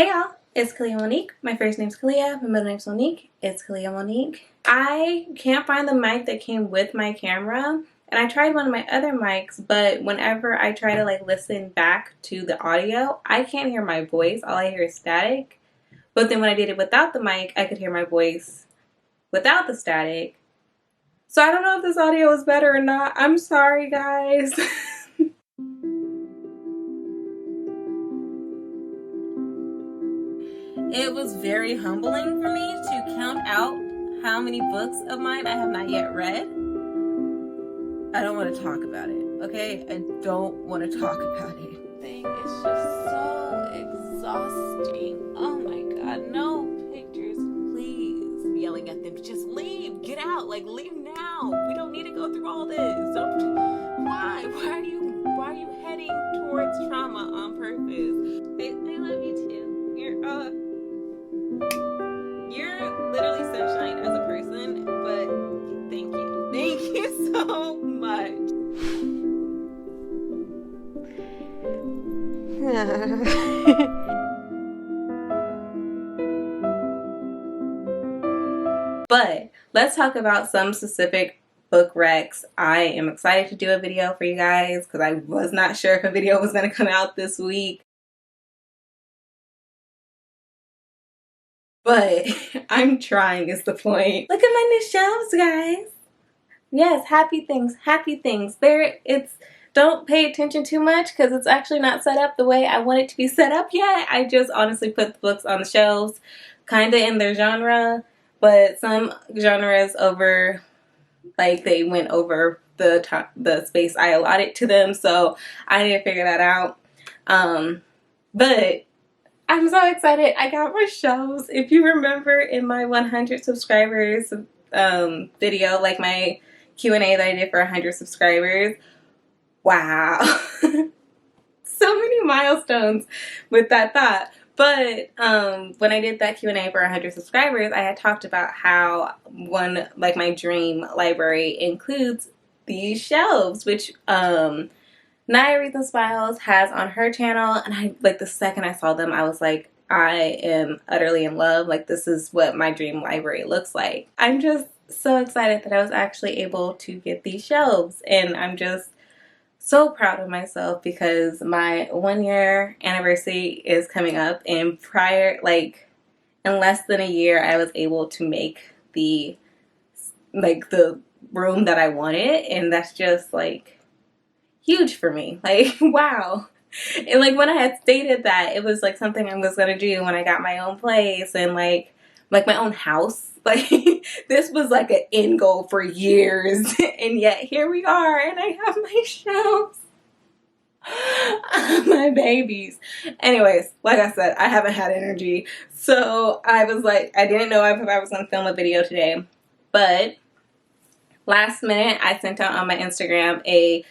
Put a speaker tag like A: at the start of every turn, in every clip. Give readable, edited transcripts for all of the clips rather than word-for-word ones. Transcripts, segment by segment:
A: Hey y'all, it's Kalia Monique. My first name's Kalia, my middle name's Monique. It's Kalia Monique. I can't find the mic that came with my camera, and I tried one of my other mics, but whenever I try to listen back to the audio, I can't hear my voice. All I hear is static. But then when I did it without the mic, I could hear my voice without the static. So I don't know if this audio is better or not. I'm sorry, guys. It was very humbling for me to count out how many books of mine I have not yet read. I don't want to talk about it, okay? I don't want to talk about it. It's just so exhausting. Oh my god, no pictures, please. I'm yelling at them to just leave, get out, leave now. We don't need to go through all this. Why are you heading towards trauma on purpose? I love you too. You're literally sunshine as a person, but thank you. Thank you so much. But let's talk about some specific book recs. I am excited to do a video for you guys because I was not sure if a video was going to come out this week. But I'm trying is the point. Look at my new shelves, guys. Yes, happy things, happy things. Don't pay attention too much because it's actually not set up the way I want it to be set up yet. I just honestly put the books on the shelves, kind of in their genre, but some genres they went over the space I allotted to them, so I need to figure that out. But I'm so excited. I got my shelves. If you remember in my 100 subscribers video, my Q&A that I did for 100 subscribers, wow. So many milestones with that thought. But when I did that Q&A for 100 subscribers, I had talked about how my dream library includes these shelves, which Naya Reads and Smiles has on her channel, and the second I saw them, I was like, I am utterly in love. This is what my dream library looks like. I'm just so excited that I was actually able to get these shelves, and I'm just so proud of myself because my 1-year anniversary is coming up, and in less than a year, I was able to make the room that I wanted, and that's just huge for me. Wow. And when I had stated that it was something I was gonna do when I got my own place and my own house, this was an end goal for years, and yet here we are, and I have my shelves. My babies. Anyways, like I said, I haven't had energy, so I was I didn't know if I was gonna film a video today, but last minute I sent out on my Instagram a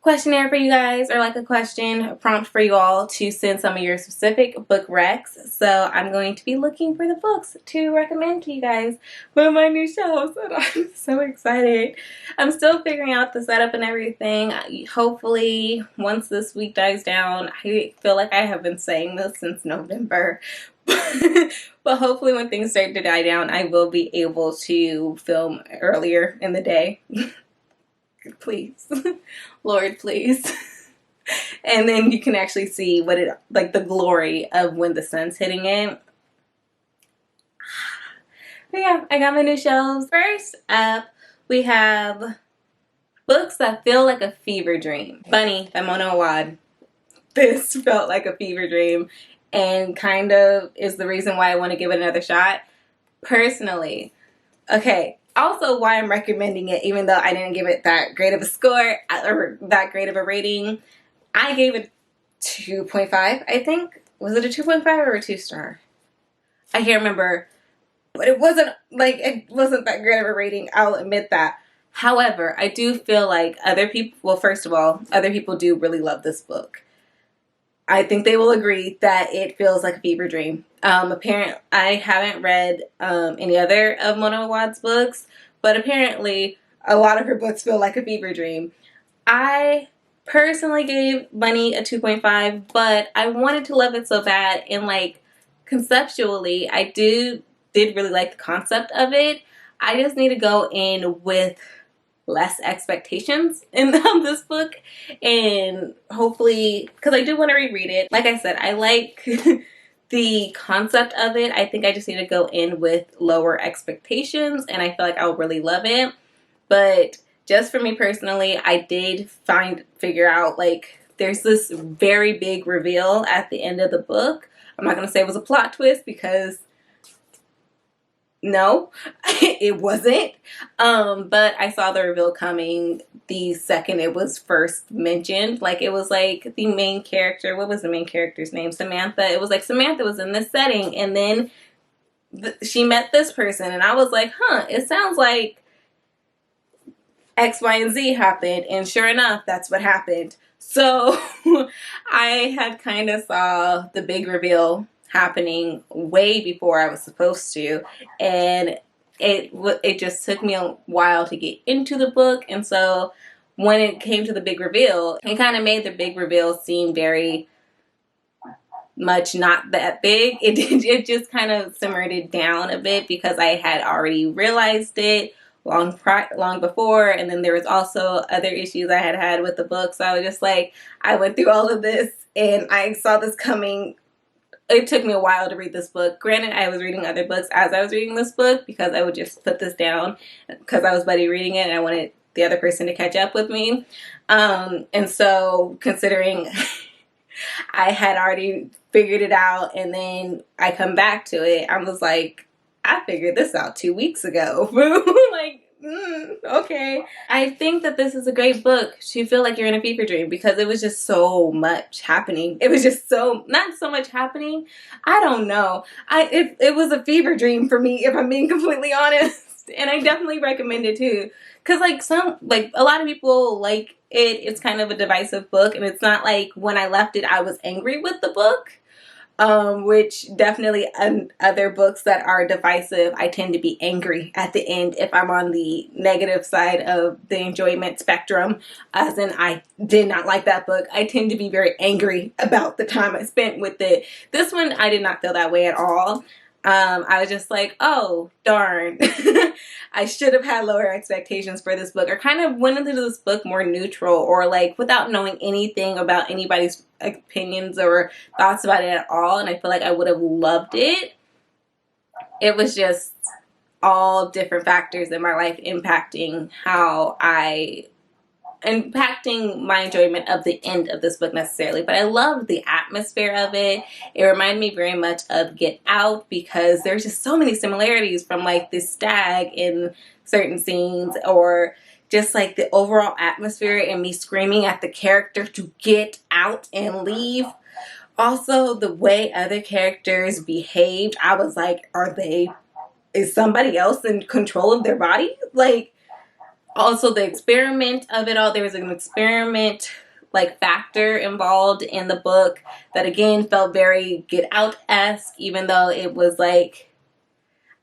A: questionnaire for you guys, or a prompt for you all to send some of your specific book recs. So I'm going to be looking for the books to recommend to you guys with my new shelves, and I'm so excited. I'm still figuring out the setup and everything. Hopefully once this week dies down, I feel like I have been saying this since November, but hopefully when things start to die down, I will be able to film earlier in the day. Please. Lord, please. And then you can actually see what the glory of when the sun's hitting it. But yeah, I got my new shelves. First up, we have books that feel like a fever dream. Bunny by Mona Awad. This felt like a fever dream, and kind of is the reason why I want to give it another shot. Personally. Okay. Also why I'm recommending it, even though I didn't give it that great of a score or that great of a rating. I gave it 2.5, I think. Was it a 2.5 or a 2-star? I can't remember. But it wasn't that great of a rating, I'll admit that. However, I do feel like other people do really love this book. I think they will agree that it feels like a fever dream. I haven't read any other of Mona Awad's books, but apparently a lot of her books feel like a fever dream. I personally gave Bunny a 2.5, but I wanted to love it so bad, and conceptually, I did really like the concept of it. I just need to go in with less expectations in this book, and hopefully, because I do want to reread it. Like I said, I like the concept of it. I think I just need to go in with lower expectations, and I feel like I'll really love it. But just for me personally, I did figure out, like, there's this very big reveal at the end of the book. I'm not going to say it was a plot twist, because no, it wasn't. But I saw the reveal coming the second it was first mentioned. Like, it was like the main character, what was the main character's name? Samantha. It was like Samantha was in this setting, and then she met this person, and I was like, huh, it sounds like X, Y, and Z happened, and sure enough, that's what happened. So I had kind of saw the big reveal happening way before I was supposed to, and it just took me a while to get into the book. And so when it came to the big reveal, it kind of made the big reveal seem very much not that big. It just kind of simmered it down a bit, because I had already realized it long before, and then there was also other issues I had with the book. So I was just like, I went through all of this and I saw this coming. It took me a while to read this book. Granted, I was reading other books as I was reading this book, because I would just put this down because I was buddy reading it and I wanted the other person to catch up with me. And so, considering I had already figured it out and then I come back to it, I was like, I figured this out 2 weeks ago. Like, okay. I think that this is a great book to feel like you're in a fever dream, because it was just so much happening. It was just not so much happening. I don't know. It was a fever dream for me, if I'm being completely honest. And I definitely recommend it too. Because like a lot of people like it. It's kind of a divisive book, and it's not like when I left it, I was angry with the book. Which definitely other books that are divisive, I tend to be angry at the end if I'm on the negative side of the enjoyment spectrum, as in I did not like that book. I tend to be very angry about the time I spent with it. This one, I did not feel that way at all. I was just like, oh, darn. I should have had lower expectations for this book, or kind of went into this book more neutral, or like without knowing anything about anybody's opinions or thoughts about it at all. And I feel like I would have loved it. It was just all different factors in my life impacting my enjoyment of the end of this book necessarily. But I loved the atmosphere of it. It reminded me very much of Get Out, because there's just so many similarities from like this stag in certain scenes, or just like the overall atmosphere and me screaming at the character to get out and leave. Also, the way other characters behaved, I was like, is somebody else in control of their body? Like, also the experiment of it all. There was an experiment like factor involved in the book that again felt very Get Out-esque, even though it was like,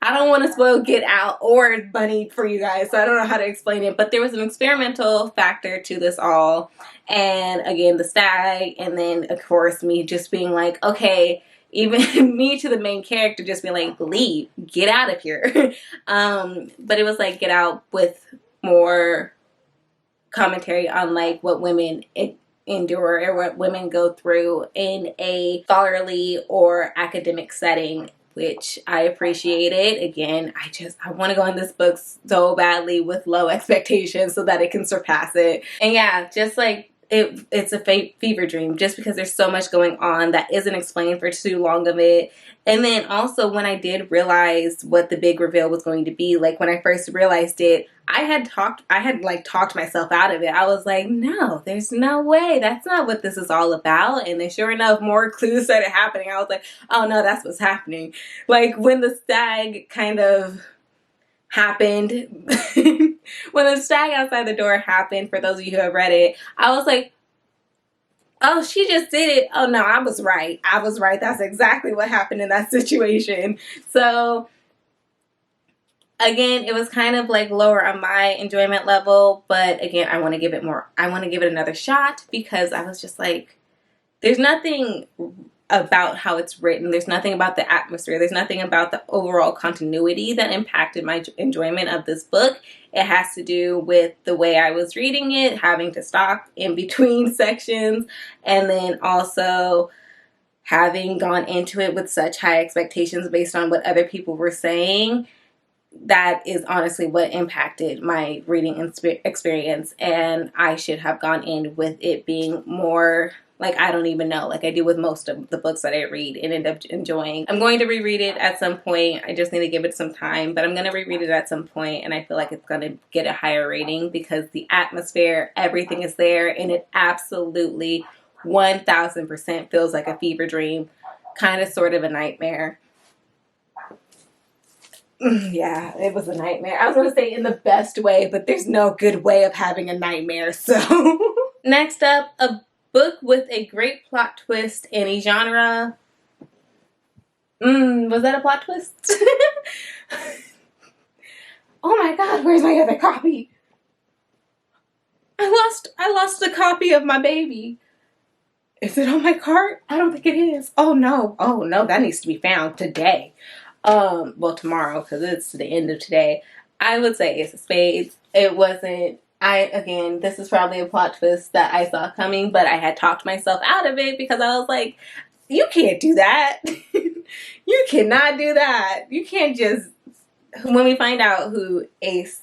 A: I don't want to spoil Get Out or Bunny for you guys, so I don't know how to explain it, but there was an experimental factor to this all. And again, the stag, and then of course me just being like, okay, even me to the main character just being like, leave, get out of here. But it was like Get Out with more commentary on like what women endure or what women go through in a scholarly or academic setting, which I appreciated. Again, I want to go in this book so badly with low expectations so that it can surpass it. And yeah, just like it's a fever dream, just because there's so much going on that isn't explained for too long of it. And then also when I did realize what the big reveal was going to be, like when I first realized it, I had talked myself out of it. I was like, no, there's no way. That's not what this is all about. And then sure enough, more clues started happening. I was like, oh no, that's what's happening. Like when the stag kind of happened, when the stag outside the door happened, for those of you who have read it, I was like, oh, she just did it. Oh no, I was right. That's exactly what happened in that situation. So again, it was kind of like lower on my enjoyment level, but again, I want to give it another shot, because I was just like, there's nothing about how it's written. There's nothing about the atmosphere. There's nothing about the overall continuity that impacted my enjoyment of this book. It has to do with the way I was reading it, having to stop in between sections, and then also having gone into it with such high expectations based on what other people were saying. That is honestly what impacted my reading experience, and I should have gone in with it being more like, I don't even know, like I do with most of the books that I read and end up enjoying. I'm going to reread it at some point. I just need to give it some time, but I'm going to reread it at some point, and I feel like it's going to get a higher rating because the atmosphere, everything is there, and it absolutely 1000% feels like a fever dream, kind of sort of a nightmare. Yeah, it was a nightmare. I was going to say in the best way, but there's no good way of having a nightmare. So next up, a book with a great plot twist in a genre. Was that a plot twist? Oh my god, where's my other copy? I lost a copy of my baby. Is it on my cart? I don't think it is. Oh no, that needs to be found today. Well, tomorrow, because it's the end of today. I would say Ace of Spades. It wasn't, again, this is probably a plot twist that I saw coming, but I had talked myself out of it because I was like, you can't do that. You cannot do that. You can't just, when we find out who Aces,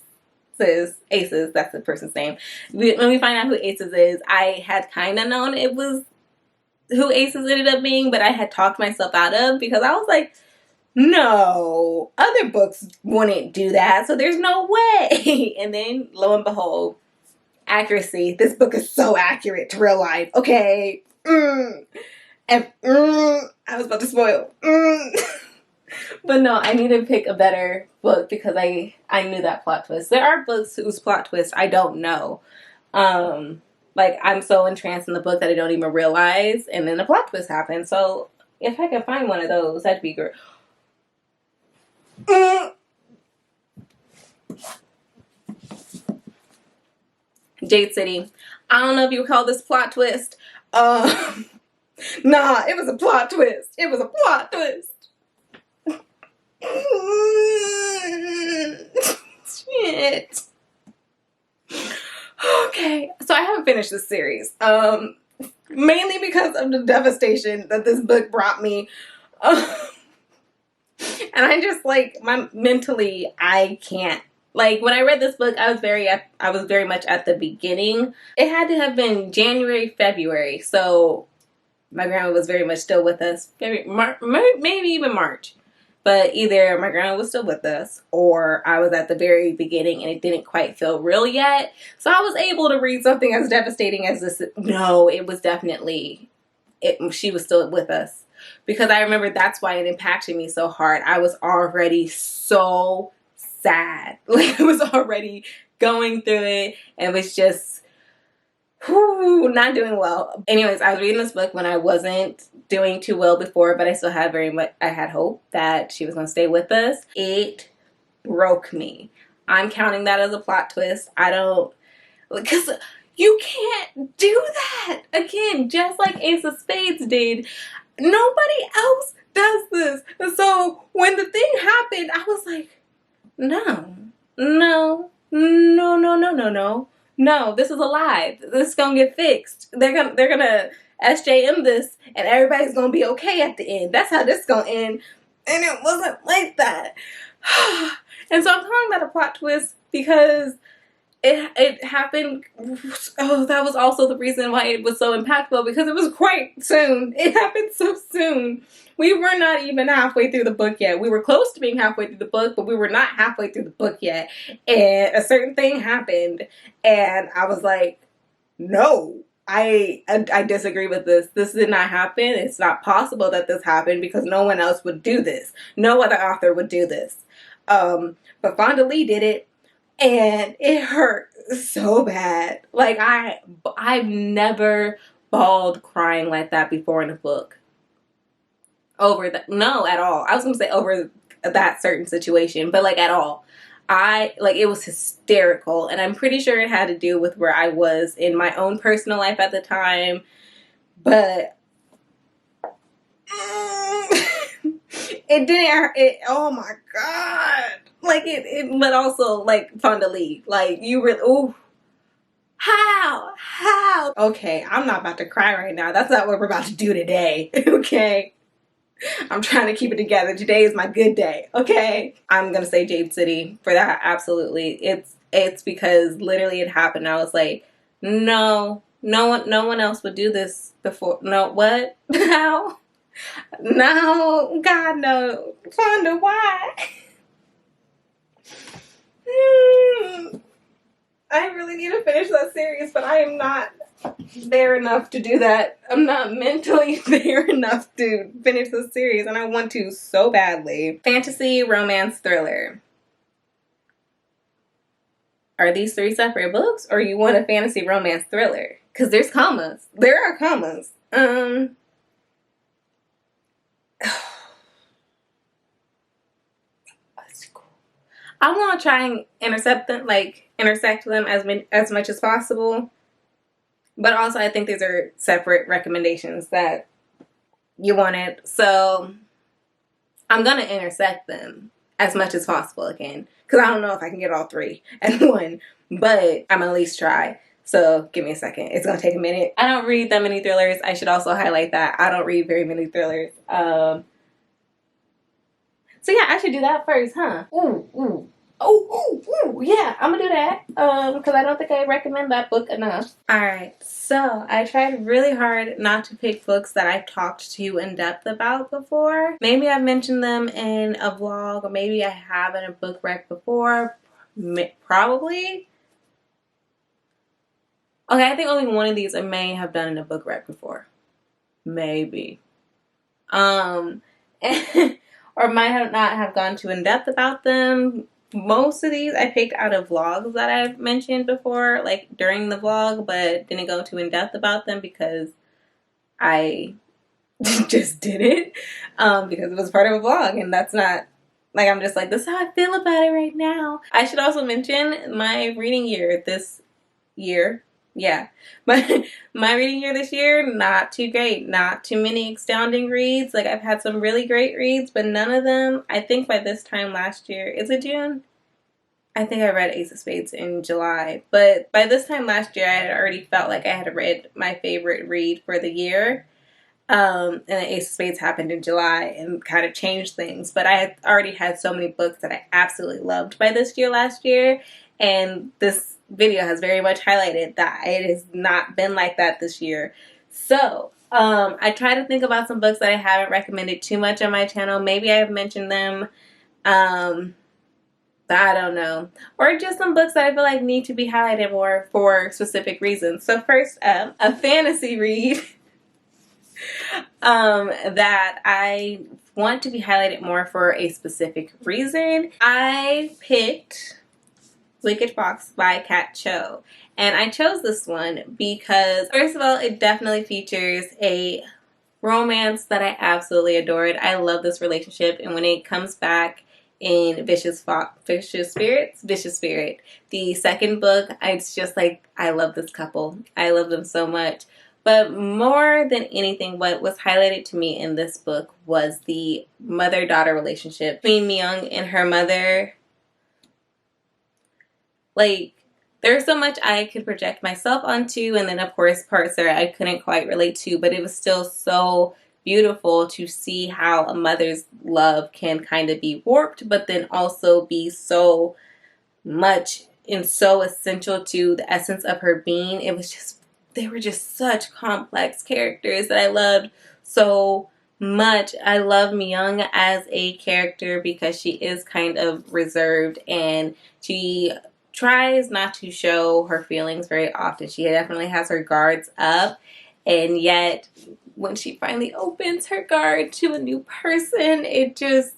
A: that's the person's name. When we find out who Aces is, I had kind of known it was who Aces ended up being, but I had talked myself out of because I was like, no, other books wouldn't do that, so there's no way. And then, lo and behold, accuracy. This book is so accurate to real life. Okay. And I was about to spoil. But no, I need to pick a better book because I knew that plot twist. There are books whose plot twist I don't know. Like, I'm so entranced in the book that I don't even realize, and then the plot twist happens. So if I could find one of those, that'd be great. Jade City. I don't know if you would call this plot twist. Nah, it was a plot twist. It was a plot twist. Shit. Okay, so I haven't finished this series. Mainly because of the devastation that this book brought me. And I just, like, mentally, I can't. Like, when I read this book, I was very much at the beginning. It had to have been January, February. So my grandma was very much still with us. Maybe even March. But either my grandma was still with us, or I was at the very beginning and it didn't quite feel real yet. So I was able to read something as devastating as this. No, it was definitely, she was still with us. Because I remember that's why it impacted me so hard. I was already so sad. Like, I was already going through it and was just not doing well. Anyways, I was reading this book when I wasn't doing too well before, but I still had I had hope that she was going to stay with us. It broke me. I'm counting that as a plot twist. Because you can't do that. Again, just like Ace of Spades did, nobody else does this. And so when the thing happened, I was like, no, this is a lie. This is gonna get fixed. They're gonna SJM this, and everybody's gonna be okay at the end. That's how this is gonna end, and it wasn't like that. And so I'm calling that a plot twist because it happened. Oh, that was also the reason why it was so impactful, because it was quite soon. It happened so soon. We were not even halfway through the book yet. We were close to being halfway through the book, but we were not halfway through the book yet. And a certain thing happened, and I was like, no, I disagree with this. This did not happen. It's not possible that this happened because no one else would do this. No other author would do this. But Fonda Lee did it, and it hurt so bad. Like, I've never bawled crying like that before in a book. No, at all. I was gonna say over that certain situation, but like at all. It was hysterical, and I'm pretty sure it had to do with where I was in my own personal life at the time. But It didn't, oh my God. Like but also like fun to leave. Like you really, ooh. How? Okay, I'm not about to cry right now. That's not what we're about to do today. Okay. I'm trying to keep it together. Today is my good day. Okay. I'm gonna say Jade City for that. Absolutely. It's because literally it happened. I was like, no one else would do this before. No, what? How? No, God, no. Fonda, why? I really need to finish that series, but I am not there enough to do that. I'm not mentally there enough to finish the series, and I want to so badly. Fantasy, romance, thriller. Are these 3 separate books, or you want a fantasy, romance, thriller? Because there's commas. There are commas. I want to try and intersect them as much as possible. But also, I think these are separate recommendations that you wanted. So I'm going to intersect them as much as possible again. Because I don't know if I can get all 3 at one. But I'm going to at least try. So give me a second. It's going to take a minute. I don't read that many thrillers. I should also highlight that. I don't read very many thrillers. So yeah, I should do that first, huh? Ooh. Oh, yeah, I'm gonna do that, because I don't think I recommend that book enough. Alright, so I tried really hard not to pick books that I've talked too in depth about before. Maybe I've mentioned them in a vlog, or maybe I have in a book rec before. Probably. Okay, I think only one of these I may have done in a book rec before. Maybe. Or might have not have gone too in depth about them. Most of these I picked out of vlogs that I've mentioned before, like during the vlog, but didn't go too in depth about them because I just did it because it was part of a vlog, and that's not like, I'm just like, this is how I feel about it right now. I should also mention my reading year this year. Yeah, but my reading year this year, not too great. Not too many astounding reads. Like, I've had some really great reads, but none of them, I think by this time last year, is it June? I think I read Ace of Spades in July. But by this time last year, I had already felt like I had read my favorite read for the year. And then Ace of Spades happened in July and kind of changed things. But I had already had so many books that I absolutely loved by this year last year. And this video has very much highlighted that it has not been like that this year. So I try to think about some books that I haven't recommended too much on my channel. Maybe I have mentioned them, I don't know, or just some books that I feel like need to be highlighted more for specific reasons. So first up, a fantasy read that I want to be highlighted more for a specific reason. I picked Wicked Fox by Kat Cho. And I chose this one because, first of all, it definitely features a romance that I absolutely adored. I love this relationship, and when it comes back in Vicious Spirit, the second book, it's just like, I love this couple. I love them so much. But more than anything, what was highlighted to me in this book was the mother-daughter relationship between Myung and her mother. Like, there's so much I could project myself onto, and then of course parts that I couldn't quite relate to, but it was still so beautiful to see how a mother's love can kind of be warped, but then also be so much and so essential to the essence of her being. It was just, they were just such complex characters that I loved so much. I love Myung as a character because she is kind of reserved, and she tries not to show her feelings very often. She definitely has her guards up, and yet when she finally opens her guard to a new person, it just,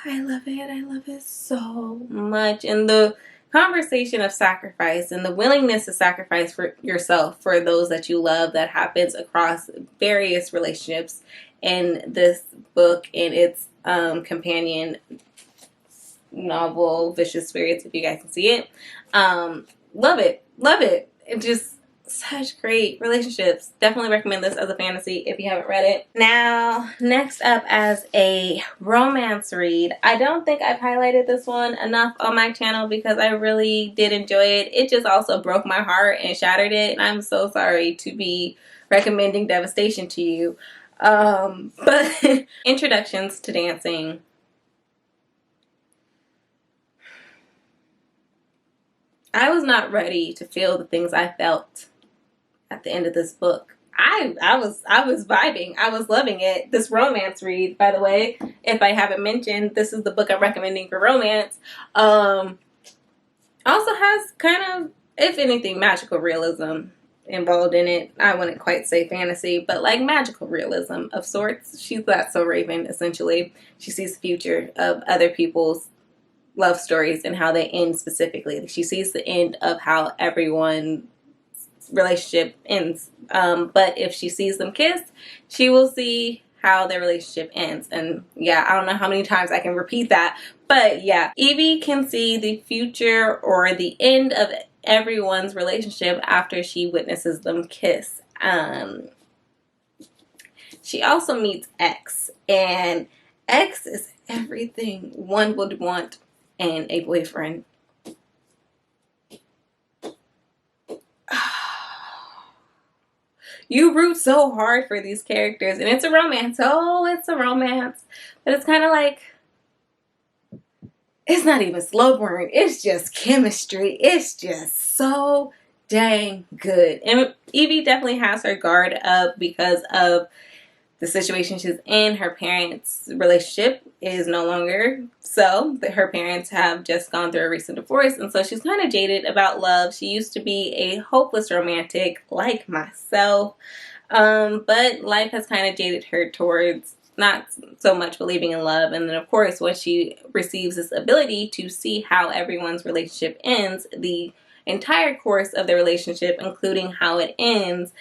A: I love it. I love it so much. And the conversation of sacrifice and the willingness to sacrifice for yourself for those that you love, that happens across various relationships in this book and its companion novel, Vicious Spirits, if you guys can see it. Love it. Love it. It just such great relationships. Definitely recommend this as a fantasy if you haven't read it. Now, next up as a romance read. I don't think I've highlighted this one enough on my channel because I really did enjoy it. It just also broke my heart and shattered it, and I'm so sorry to be recommending Devastation to you. But Introductions to Dancing. I was not ready to feel the things I felt at the end of this book. I was vibing. I was loving it. This romance read, by the way, if I haven't mentioned, this is the book I'm recommending for romance. Also has kind of, if anything, magical realism involved in it. I wouldn't quite say fantasy, but like magical realism of sorts. She's that So Raven, essentially. She sees the future of other people's love stories and how they end specifically. She sees the end of how everyone's relationship ends. But if she sees them kiss, she will see how their relationship ends. And yeah, I don't know how many times I can repeat that. But yeah, Evie can see the future or the end of everyone's relationship after she witnesses them kiss. She also meets X. And X is everything one would want and a boyfriend. You root so hard for these characters, and it's a romance. Oh, it's a romance. But it's kind of like, it's not even slow burn. It's just chemistry. It's just so dang good. And Evie definitely has her guard up because of the situation she's in. Her parents' relationship is no longer so. Her parents have just gone through a recent divorce, and so she's kind of jaded about love. She used to be a hopeless romantic like myself, but life has kind of jaded her towards not so much believing in love. And then of course, when she receives this ability to see how everyone's relationship ends, the entire course of the relationship, including how it ends,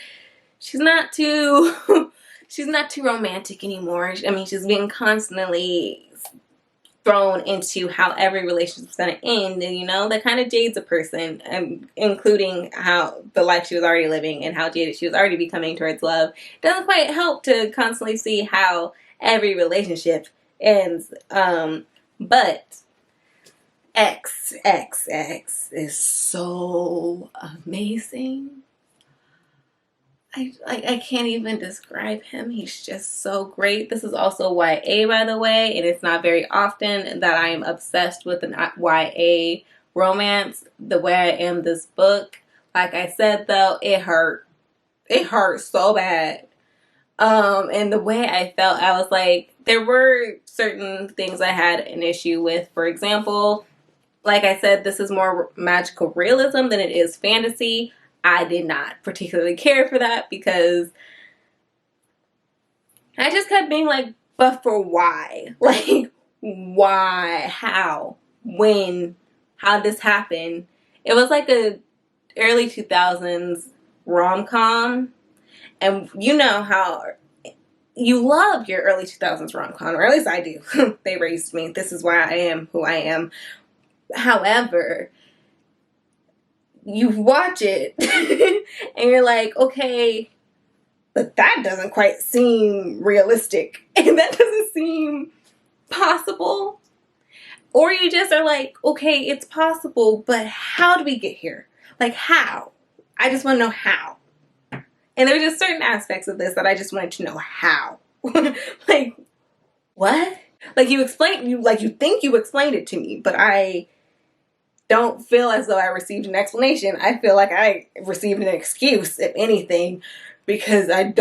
A: she's not too she's not too romantic anymore. I mean, she's being constantly thrown into how every relationship's going to end. And, you know, that kind of jades a person, including how the life she was already living and how jaded she was already becoming towards love. It doesn't quite help to constantly see how every relationship ends. But XXX is so amazing. I can't even describe him. He's just so great. This is also YA, by the way, and it's not very often that I am obsessed with an YA romance the way I am this book. Like I said, though, it hurt. It hurt so bad. And the way I felt, I was like, there were certain things I had an issue with. For example, like I said, this is more magical realism than it is fantasy. I did not particularly care for that because I just kept being like, but for why? Like, why? How? When? How this happened? It was like a early 2000s rom-com. And you know how you love your early 2000s rom-com, or at least I do. They raised me. This is why I am who I am. However, you watch it and you're like, okay, but that doesn't quite seem realistic and that doesn't seem possible. Or you just are like, okay, it's possible, but how do we get here? Like, how? I just want to know how. And there were just certain aspects of this that I just wanted to know how. Like, what? Like, you think you explained it to me, but I don't feel as though I received an explanation. I feel like I received an excuse, if anything, because I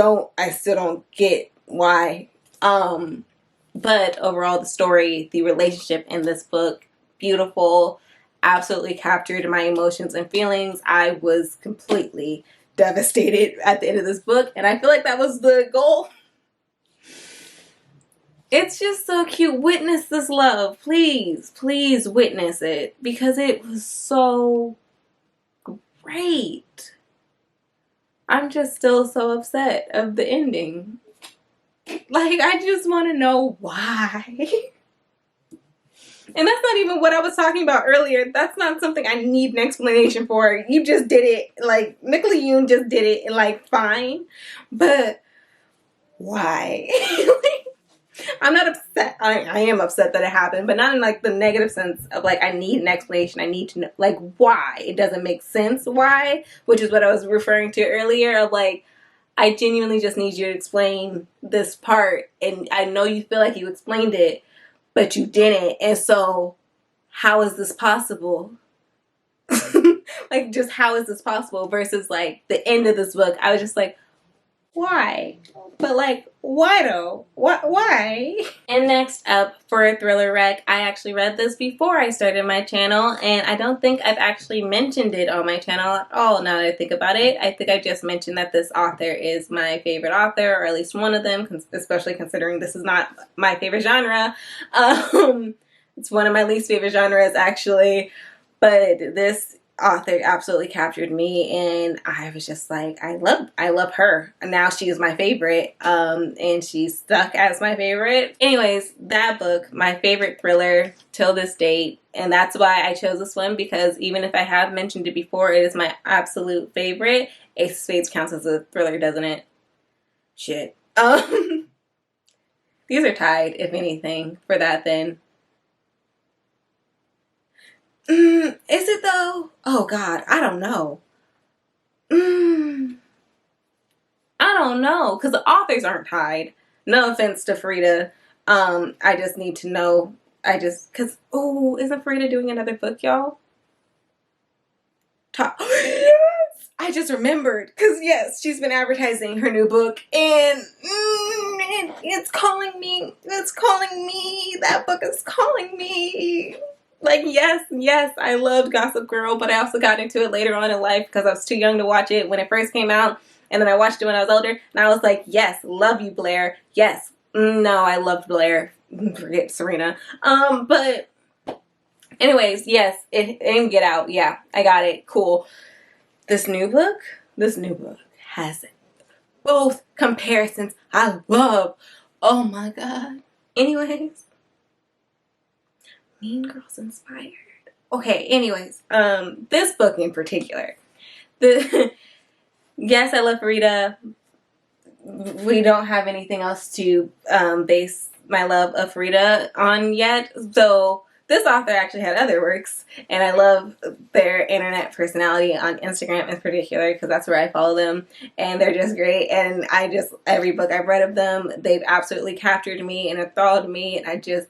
A: still don't get why. But overall, the story, the relationship in this book, beautiful, absolutely captured my emotions and feelings. I was completely devastated at the end of this book, and I feel like that was the goal. It's just so cute. Witness this love. Please, please witness it. Because it was so great. I'm just still so upset of the ending. Like, I just want to know why. And that's not even what I was talking about earlier. That's not something I need an explanation for. You just did it. Like, Nicola Yoon just did it, like, fine. But why? I'm not upset. I am upset that it happened, but not in, like, the negative sense of, like, I need an explanation. I need to know, like, why. It doesn't make sense why, which is what I was referring to earlier of, like, I genuinely just need you to explain this part. And I know you feel like you explained it, but you didn't. And so, how is this possible? Like, just how is this possible? Versus, like, the end of this book, I was just like, why? But, like, why though? Why? And next up for a thriller rec, I actually read this before I started my channel, and I don't think I've actually mentioned it on my channel at all now that I think about it. I think I just mentioned that this author is my favorite author, or at least one of them, especially considering this is not my favorite genre. It's one of my least favorite genres, actually, but this author absolutely captured me, and I was just like, I love her. And now she is my favorite, and she's stuck as my favorite. Anyways, that book, my favorite thriller till this date, and that's why I chose this one, because even if I have mentioned it before, it is my absolute favorite. Ace of Spades counts as a thriller, doesn't it? Shit. These are tied, if anything, for that then. Is it though? Oh God, I don't know. I don't know, because the authors aren't tied. No offense to Frida. I just need to know. Oh, isn't Frida doing another book, y'all? Yes! I just remembered, because yes, she's been advertising her new book, and it's calling me. It's calling me. That book is calling me. Like, yes, I loved Gossip Girl, but I also got into it later on in life because I was too young to watch it when it first came out. And then I watched it when I was older, and I was like, yes, love you, Blair. Yes. No, I loved Blair. Forget Serena. But anyways, yes, and Get Out. Yeah, I got it. Cool. This new book has both comparisons I love. Oh my God. Anyways. Mean Girls inspired. Okay, anyways, this book in particular. Yes, I love Frida. We don't have anything else to base my love of Frida on yet. So this author actually had other works, and I love their internet personality on Instagram in particular, because that's where I follow them, and they're just great. And every book I've read of them, they've absolutely captured me and enthralled me, and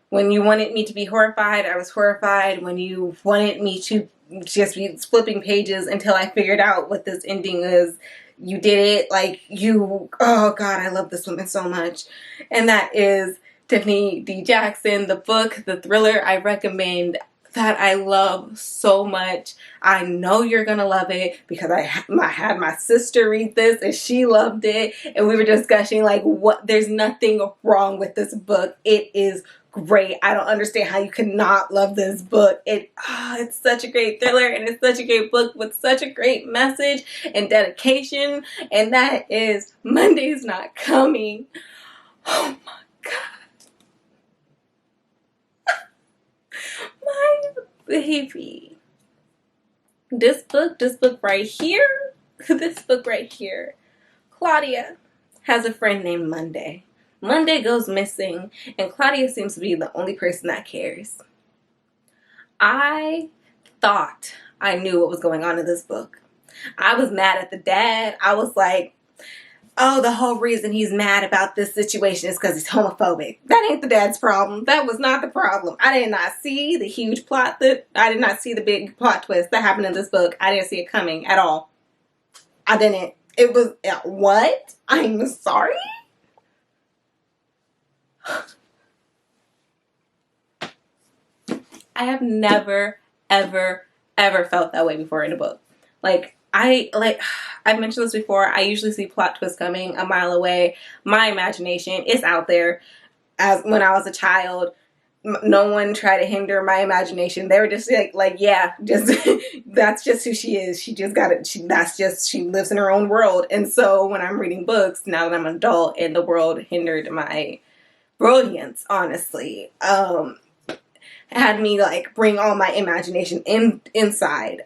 A: when you wanted me to be horrified, I was horrified. When you wanted me to just be flipping pages until I figured out what this ending is, you did it. Like, oh God, I love this woman so much. And that is Tiffany D. Jackson, the book, the thriller I recommend, that I love so much. I know you're gonna love it, because I had my sister read this and she loved it, and we were discussing like, there's nothing wrong with this book. It is great. I don't understand how you could not love this book. It's such a great thriller, and it's such a great book with such a great message and dedication, and that is Monday's Not Coming. Oh my God. My baby. This book right here, Claudia has a friend named Monday. Monday goes missing, and Claudia seems to be the only person that cares. I thought I knew what was going on in this book. I was mad at the dad. I was like, oh, the whole reason he's mad about this situation is because he's homophobic. That ain't the dad's problem. That was not the problem. I did not see the huge plot I did not see the big plot twist that happened in this book. I didn't see it coming at all. I didn't. It was, what? I'm sorry? I have never, ever, ever felt that way before in a book. I've mentioned this before, I usually see plot twists coming a mile away. My imagination is out there. As when I was a child, no one tried to hinder my imagination. They were just yeah, just that's just who she is. She just got it. She lives in her own world. And so when I'm reading books, now that I'm an adult, and the world hindered my brilliance, honestly. had me like bring all my imagination inside.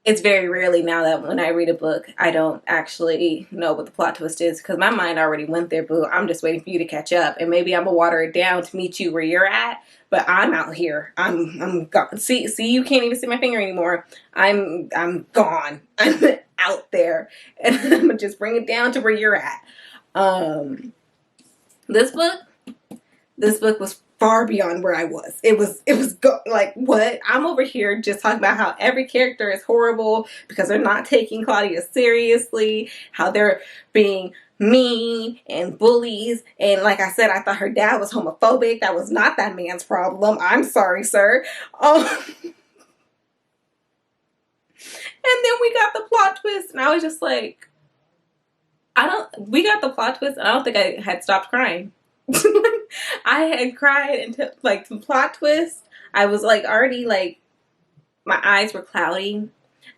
A: It's very rarely now that when I read a book, I don't actually know what the plot twist is because my mind already went there, boo. I'm just waiting for you to catch up, and maybe I'm gonna water it down to meet you where you're at. But I'm out here. I'm gone. See, you can't even see my finger anymore. I'm gone. I'm out there, and I'm gonna just bring it down to where you're at. This book was far beyond where I was. It was like, what? I'm over here just talking about how every character is horrible because they're not taking Claudia seriously, how they're being mean and bullies, and like I said, I thought her dad was homophobic. That was not that man's problem. I'm sorry, sir. And then we got the plot twist, and I was just like, we got the plot twist, and I don't think I had stopped crying. I had cried until like the plot twist. I was like already like my eyes were cloudy.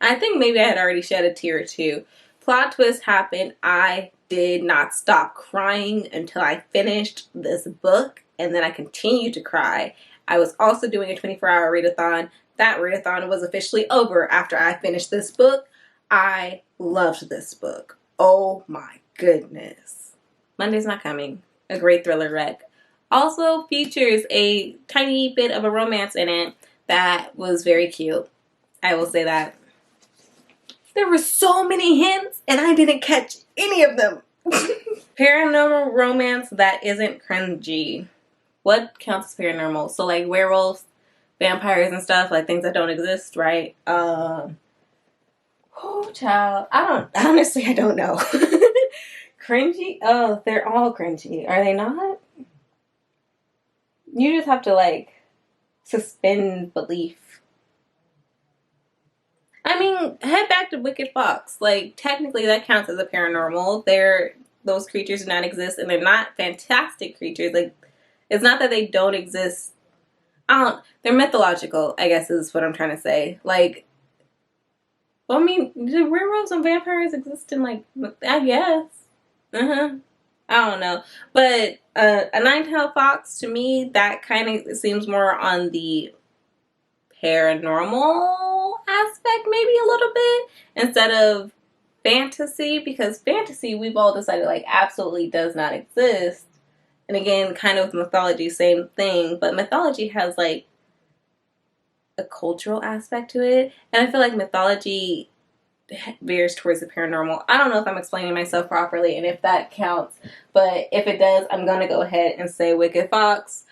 A: I think maybe I had already shed a tear or two. Plot twist happened. I did not stop crying until I finished this book, and then I continued to cry. I was also doing a 24-hour readathon. That readathon was officially over after I finished this book. I loved this book. Oh my goodness. Monday's Not Coming. A great thriller wreck. Also features a tiny bit of a romance in it that was very cute. I will say that. There were so many hints and I didn't catch any of them. Paranormal romance that isn't cringy. What counts as paranormal? So like werewolves, vampires and stuff, like things that don't exist, right? Oh, child. Honestly, I don't know. Cringy? Oh, they're all cringy. Are they not? You just have to, like, suspend belief. I mean, head back to Wicked Fox. Like, technically that counts as a paranormal. Those creatures do not exist, and they're not fantastic creatures. Like, it's not that they don't exist. They're mythological, I guess is what I'm trying to say. Like, well, I mean, do werewolves and vampires exist in, like, I guess. I don't know. But a nine-tailed fox, to me, that kind of seems more on the paranormal aspect, maybe a little bit, instead of fantasy, because fantasy, we've all decided, like, absolutely does not exist. And again, kind of with mythology, same thing. But mythology has, like, a cultural aspect to it. And I feel like mythology veers towards the paranormal. I don't know if I'm explaining myself properly and if that counts, but if it does, I'm gonna go ahead and say Wicked Fox.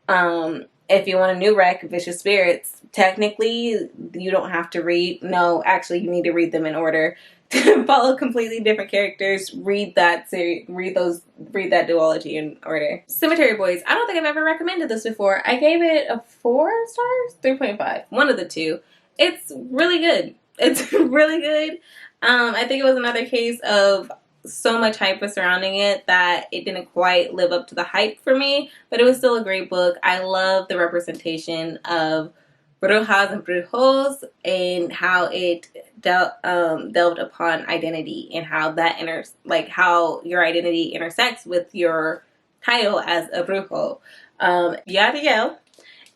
A: If you want a new rec, Vicious Spirits, technically you don't have to read. No, actually you need to read them in order. Follow completely different characters. Read that series. Read that duology in order. Cemetery Boys. I don't think I've ever recommended this before. I gave it a 4 stars, 3.5, one of the two. It's really good. It's really good. I think it was another case of so much hype was surrounding it that it didn't quite live up to the hype for me, but it was still a great book. I love the representation of brujas and brujos and how it delved upon identity and how that how your identity intersects with your title as a brujo. Yadiel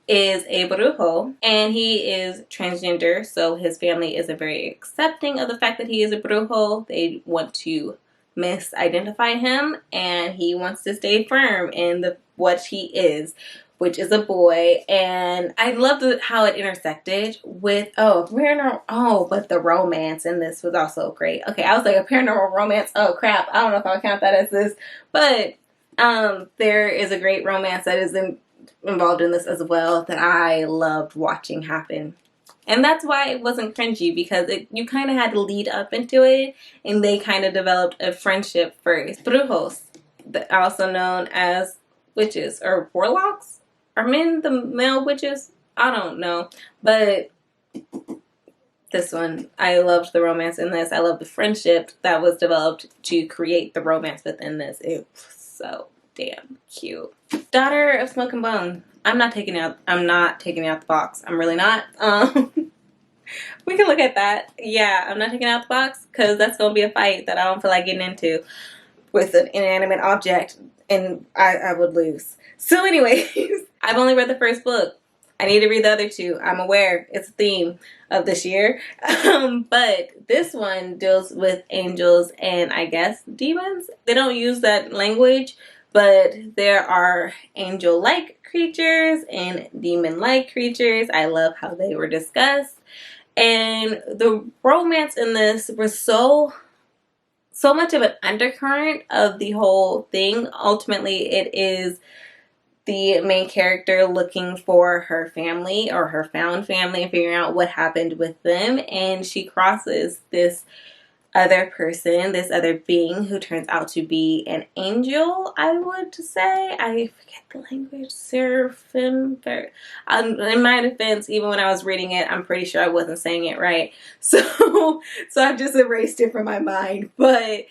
A: is a brujo, and he is transgender, so his family isn't very accepting of the fact that he is a brujo. They want to misidentify him, and he wants to stay firm in what he is, which is a boy. And I loved how it intersected with but the romance in this was also great. Okay, I was like, a paranormal romance, oh crap, I don't know if I'll count that as this, but there is a great romance that is involved in this as well that I loved watching happen. And that's why it wasn't cringy, because you kind of had to lead up into it, and they kind of developed a friendship first. Brujos, also known as witches or warlocks. Are men the male witches? I don't know. But this one, I loved the romance in this. I loved the friendship that was developed to create the romance within this. It was so damn cute. Daughter of Smoke and Bone. I'm not taking out the box. I'm really not. We can look at that. Yeah, I'm not taking out the box because that's going to be a fight that I don't feel like getting into with an inanimate object, and I would lose. So anyways, I've only read the first book. I need to read the other two. I'm aware it's a theme of this year. But this one deals with angels and I guess demons. They don't use that language, but there are angel-like creatures and demon-like creatures. I love how they were discussed. And the romance in this was so much of an undercurrent of the whole thing. Ultimately, it is the main character looking for her family or her found family and figuring out what happened with them. And she crosses this other person, this other being who turns out to be an angel, I would say. I forget the language. Seraphim. In my defense, even when I was reading it, I'm pretty sure I wasn't saying it right. So I've just erased it from my mind. But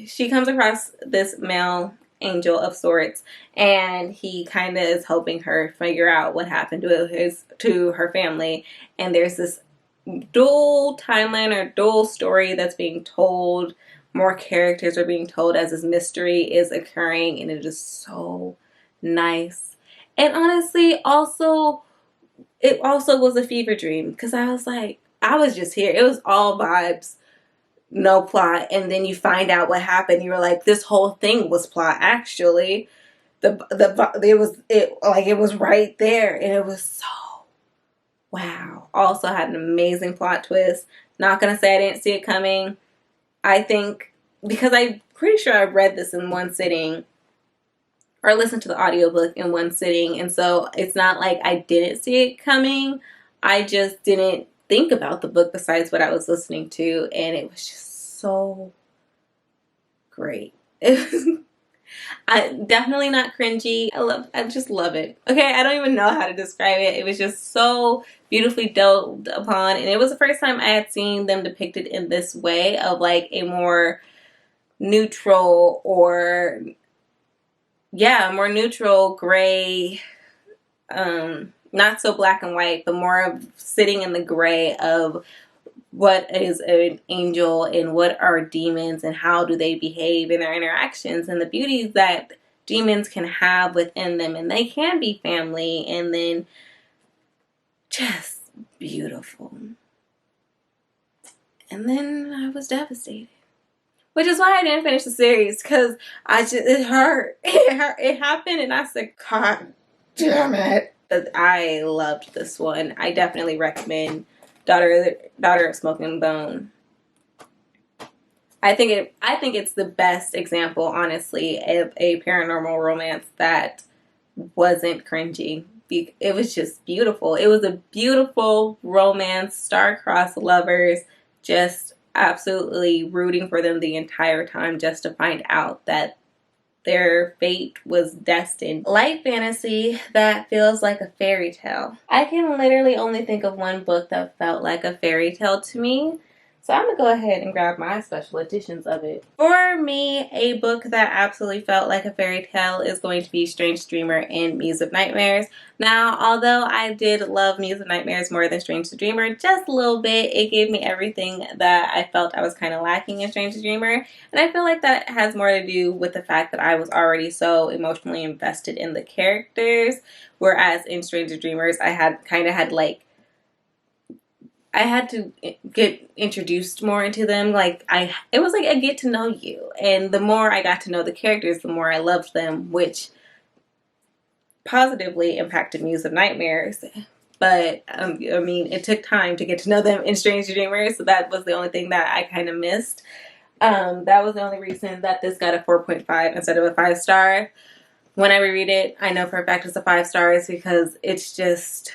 A: she comes across this male angel of sorts, and he kind of is helping her figure out what happened to her family. And there's this dual timeline or dual story that's being told. More characters are being told as this mystery is occurring, and it is so nice. And honestly, it also was a fever dream, because I was like, I was just here. It was all vibes, no plot, and then you find out what happened. You were like, this whole thing was plot. Actually, it was right there, and it was so wow. Also had an amazing plot twist. Not gonna say I didn't see it coming. I think because I'm pretty sure I read this in one sitting or listened to the audiobook in one sitting, and so it's not like I didn't see it coming. I just didn't think about the book besides what I was listening to, and it was just so great. I definitely not cringy. I just love it. Okay, I don't even know how to describe it. It was just so beautifully dealt upon, and it was the first time I had seen them depicted in this way, of like a more neutral or more neutral gray, not so black and white, but more of sitting in the gray of what is an angel and what are demons and how do they behave in their interactions, and the beauties that demons can have within them, and they can be family, and then just beautiful. And then I was devastated, which is why I didn't finish the series, because it hurt. It happened, and I said, God damn it. But I loved this one. I definitely recommend Daughter of Smoking Bone. I think it's the best example, honestly, of a paranormal romance that wasn't cringy. It was just beautiful. It was a beautiful romance, star-crossed lovers, just absolutely rooting for them the entire time, just to find out that their fate was destined. Light fantasy that feels like a fairy tale. I can literally only think of one book that felt like a fairy tale to me. So I'm going to go ahead and grab my special editions of it. For me, a book that absolutely felt like a fairy tale is going to be Strange Dreamer and Muse of Nightmares. Now, although I did love Muse of Nightmares more than Strange Dreamer just a little bit, it gave me everything that I felt I was kind of lacking in Strange Dreamer. And I feel like that has more to do with the fact that I was already so emotionally invested in the characters. Whereas in Strange Dreamers, I had to get introduced more into them. It was like a get to know you. And the more I got to know the characters, the more I loved them, which positively impacted Muse of Nightmares. But, it took time to get to know them in Strange Dreamers, so that was the only thing that I kind of missed. That was the only reason that this got a 4.5 instead of a 5-star. When I reread it, I know for a fact it's a 5 stars, because it's just,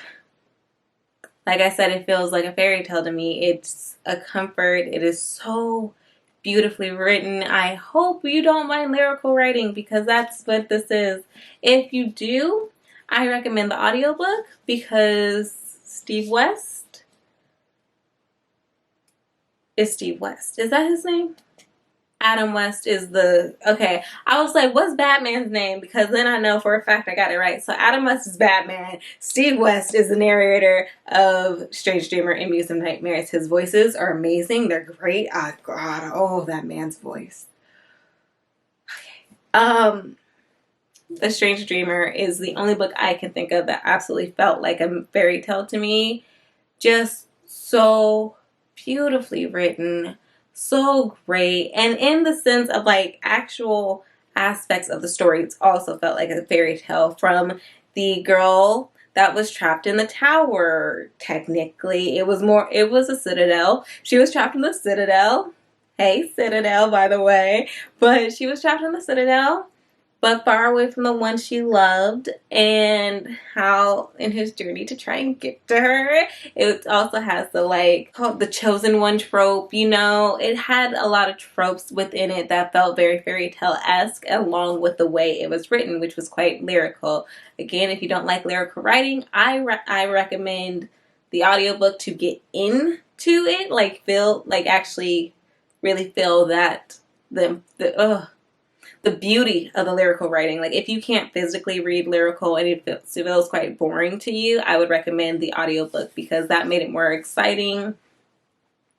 A: like I said, it feels like a fairy tale to me. It's a comfort. It is so beautifully written. I hope you don't mind lyrical writing, because that's what this is. If you do, I recommend the audiobook, because Steve West is Steve West. Is that his name? Adam West is okay. I was like, what's Batman's name? Because then I know for a fact I got it right. So Adam West is Batman. Steve West is the narrator of Strange Dreamer and Muse of Nightmares. His voices are amazing. They're great. Oh, God. Oh, that man's voice. Okay. The Strange Dreamer is the only book I can think of that absolutely felt like a fairy tale to me. Just so beautifully written, so great, and in the sense of like actual aspects of the story, it's also felt like a fairy tale. From the girl that was trapped in the tower, technically it was a citadel. She was trapped in the citadel. Hey, citadel, by the way. But she was trapped in the citadel, but far away from the one she loved, and how in his journey to try and get to her. It also has the like called the chosen one trope, you know. It had a lot of tropes within it that felt very fairy tale-esque, along with the way it was written, which was quite lyrical. Again, if you don't like lyrical writing, I recommend the audiobook to get into it, like feel like actually really feel that the beauty of the lyrical writing. Like if you can't physically read lyrical and it feels quite boring to you, I would recommend the audiobook, because that made it more exciting,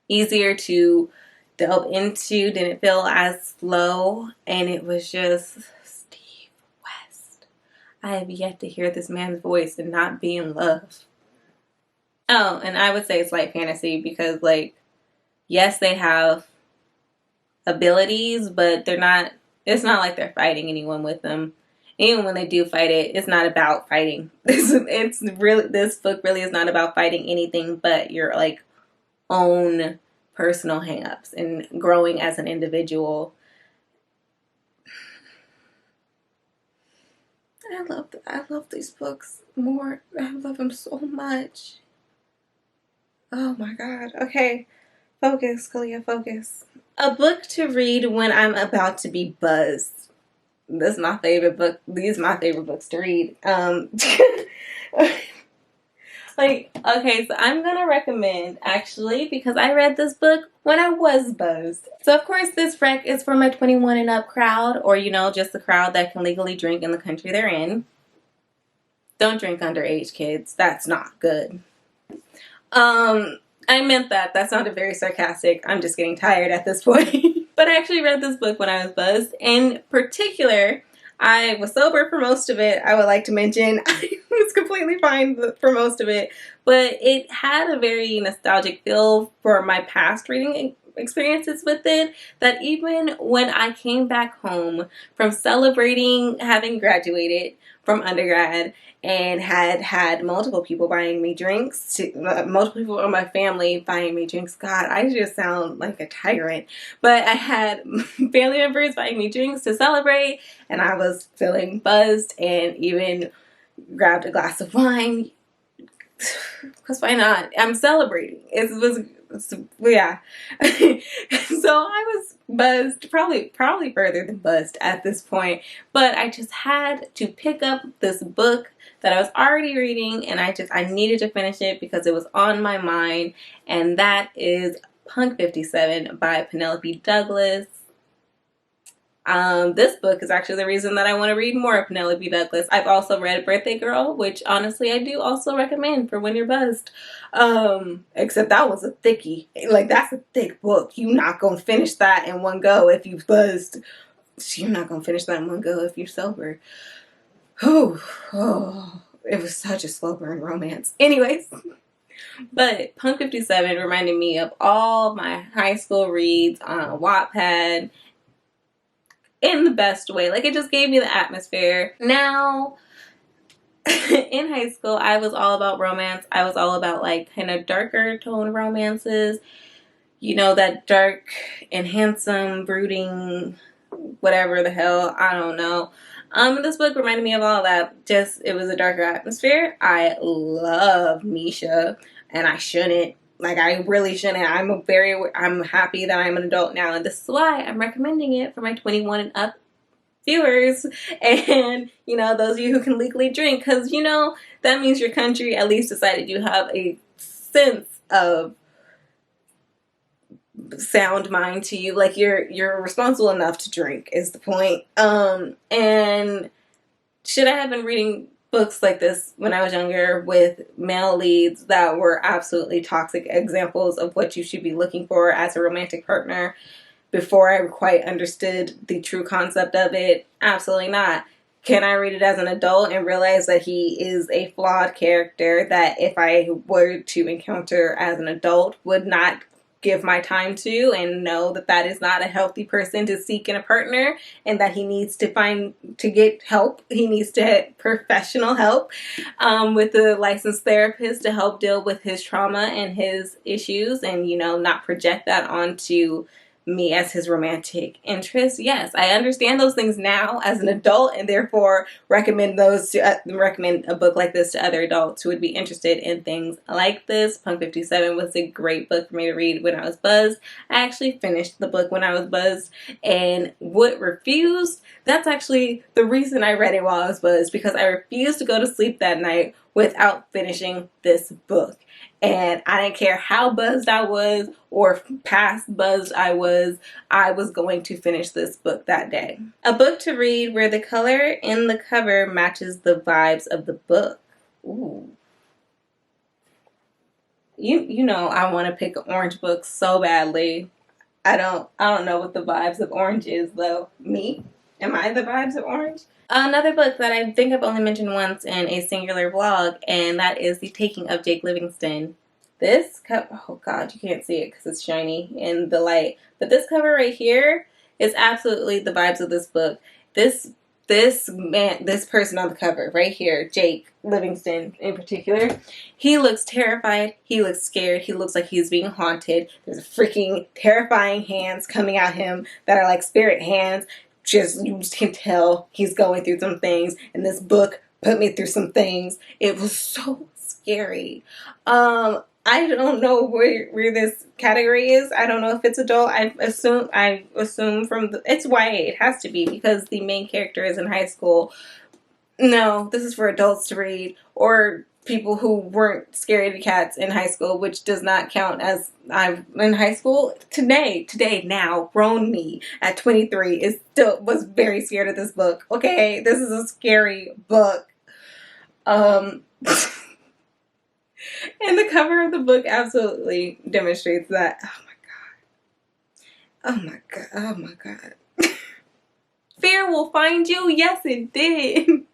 A: easier to delve into, didn't feel as slow, and it was just Steve West. I have yet to hear this man's voice and not be in love. Oh, and I would say it's light fantasy because, like, yes, they have abilities, but it's not like they're fighting anyone with them. Even when they do fight it, it's not about fighting. This book really is not about fighting anything but your like own personal hangups and growing as an individual. I love these books more. I love them so much. Oh my god. Okay. Focus, Kalia, focus. A book to read when I'm about to be buzzed. This is my favorite book. These are my favorite books to read. Like, okay, so I'm gonna recommend, actually, because I read this book when I was buzzed. So, of course, this rec is for my 21 and up crowd, or, you know, just the crowd that can legally drink in the country they're in. Don't drink underage, kids. That's not good. I meant that. That sounded very sarcastic. I'm just getting tired at this point. But I actually read this book when I was buzzed. In particular, I was sober for most of it. I would like to mention I was completely fine for most of it. But it had a very nostalgic feel for my past reading experiences with it, that even when I came back home from celebrating having graduated from undergrad and had multiple people buying me drinks, multiple people in my family buying me drinks. God, I just sound like a tyrant. But I had family members buying me drinks to celebrate, and I was feeling buzzed and even grabbed a glass of wine. Because why not? I'm celebrating. Yeah. So I was buzzed, probably further than buzzed at this point. But I just had to pick up this book that I was already reading, and I needed to finish it because it was on my mind, and that is Punk 57 by Penelope Douglas. This book is actually the reason that I want to read more of Penelope Douglas. I've also read Birthday Girl, which honestly I do also recommend for when you're buzzed. Except that was a thickie. Like, that's a thick book. You're not gonna finish that in one go if you buzzed. You're not gonna finish that in one go if you're sober. Oh, it was such a slow burn romance. Anyways, but Punk 57 reminded me of all my high school reads on Wattpad in the best way. Like, it just gave me the atmosphere. Now, in high school, I was all about romance. I was all about like kind of darker tone romances. You know, that dark and handsome, brooding, whatever the hell, I don't know. This book reminded me of all that. Just, it was a darker atmosphere. I love Misha, and I shouldn't. Like, I really shouldn't. I'm happy that I'm an adult now, and this is why I'm recommending it for my 21 and up viewers, and, you know, those of you who can legally drink, because, you know, that means your country at least decided you have a sense of sound mind to you. Like, you're responsible enough to drink is the point. And should I have been reading books like this when I was younger with male leads that were absolutely toxic examples of what you should be looking for as a romantic partner before I quite understood the true concept of it? Absolutely not. can I read it as an adult and realize that he is a flawed character that if I were to encounter as an adult would not give my time to, and know that that is not a healthy person to seek in a partner, and that he needs to get help. He needs to get professional help with a licensed therapist to help deal with his trauma and his issues, and not project that onto me as his romantic interest. Yes, I understand those things now as an adult, and therefore recommend a book like this to other adults who would be interested in things like this. Punk 57 was a great book for me to read when I was buzzed. I actually finished the book when I was buzzed, and what refused, that's actually the reason I read it while I was buzzed, because I refused to go to sleep that night without finishing this book. And I didn't care how buzzed I was or past buzzed I was going to finish this book that day. A book to read where the color in the cover matches the vibes of the book. Ooh. You know I want to pick an orange book so badly. I don't know what the vibes of orange is though. Me? Am I the vibes of orange? Another book that I think I've only mentioned once in a singular vlog, and that is The Taking of Jake Livingston. This cover, oh god, you can't see it because it's shiny in the light, but this cover right here is absolutely the vibes of this book. This person on the cover right here, Jake Livingston in particular, he looks terrified, he looks scared, he looks like he's being haunted. There's freaking terrifying hands coming at him that are like spirit hands. You just can tell he's going through some things, and this book put me through some things. It was so scary. I don't know where this category is. I don't know if it's adult. I assume from it's YA. It has to be because the main character is in high school. No, this is for adults to read, or people who weren't scaredy cats in high school, which does not count as I'm in high school. Today, now, grown me at 23 was very scared of this book. Okay, this is a scary book. And the cover of the book absolutely demonstrates that. Oh my god. Oh my god. Fear will find you. Yes, it did.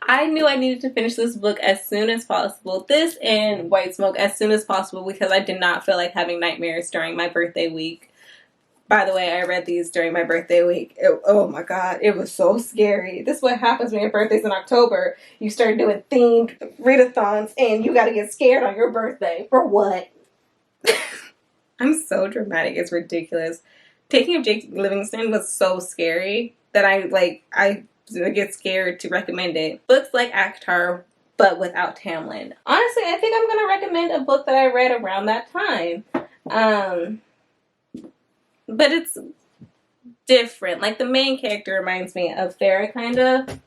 A: I knew I needed to finish this book as soon as possible. This and White Smoke as soon as possible, because I did not feel like having nightmares during my birthday week. By the way, I read these during my birthday week. Oh my god, it was so scary. This is what happens when your birthday's in October. You start doing themed readathons and you gotta get scared on your birthday. For what? I'm so dramatic, it's ridiculous. Taking of Jake Livingston was so scary that I get scared to recommend it. Books like ACOTAR, but without Tamlin. Honestly, I think I'm gonna recommend a book that I read around that time. But it's different. Like, the main character reminds me of Farrah, kind of.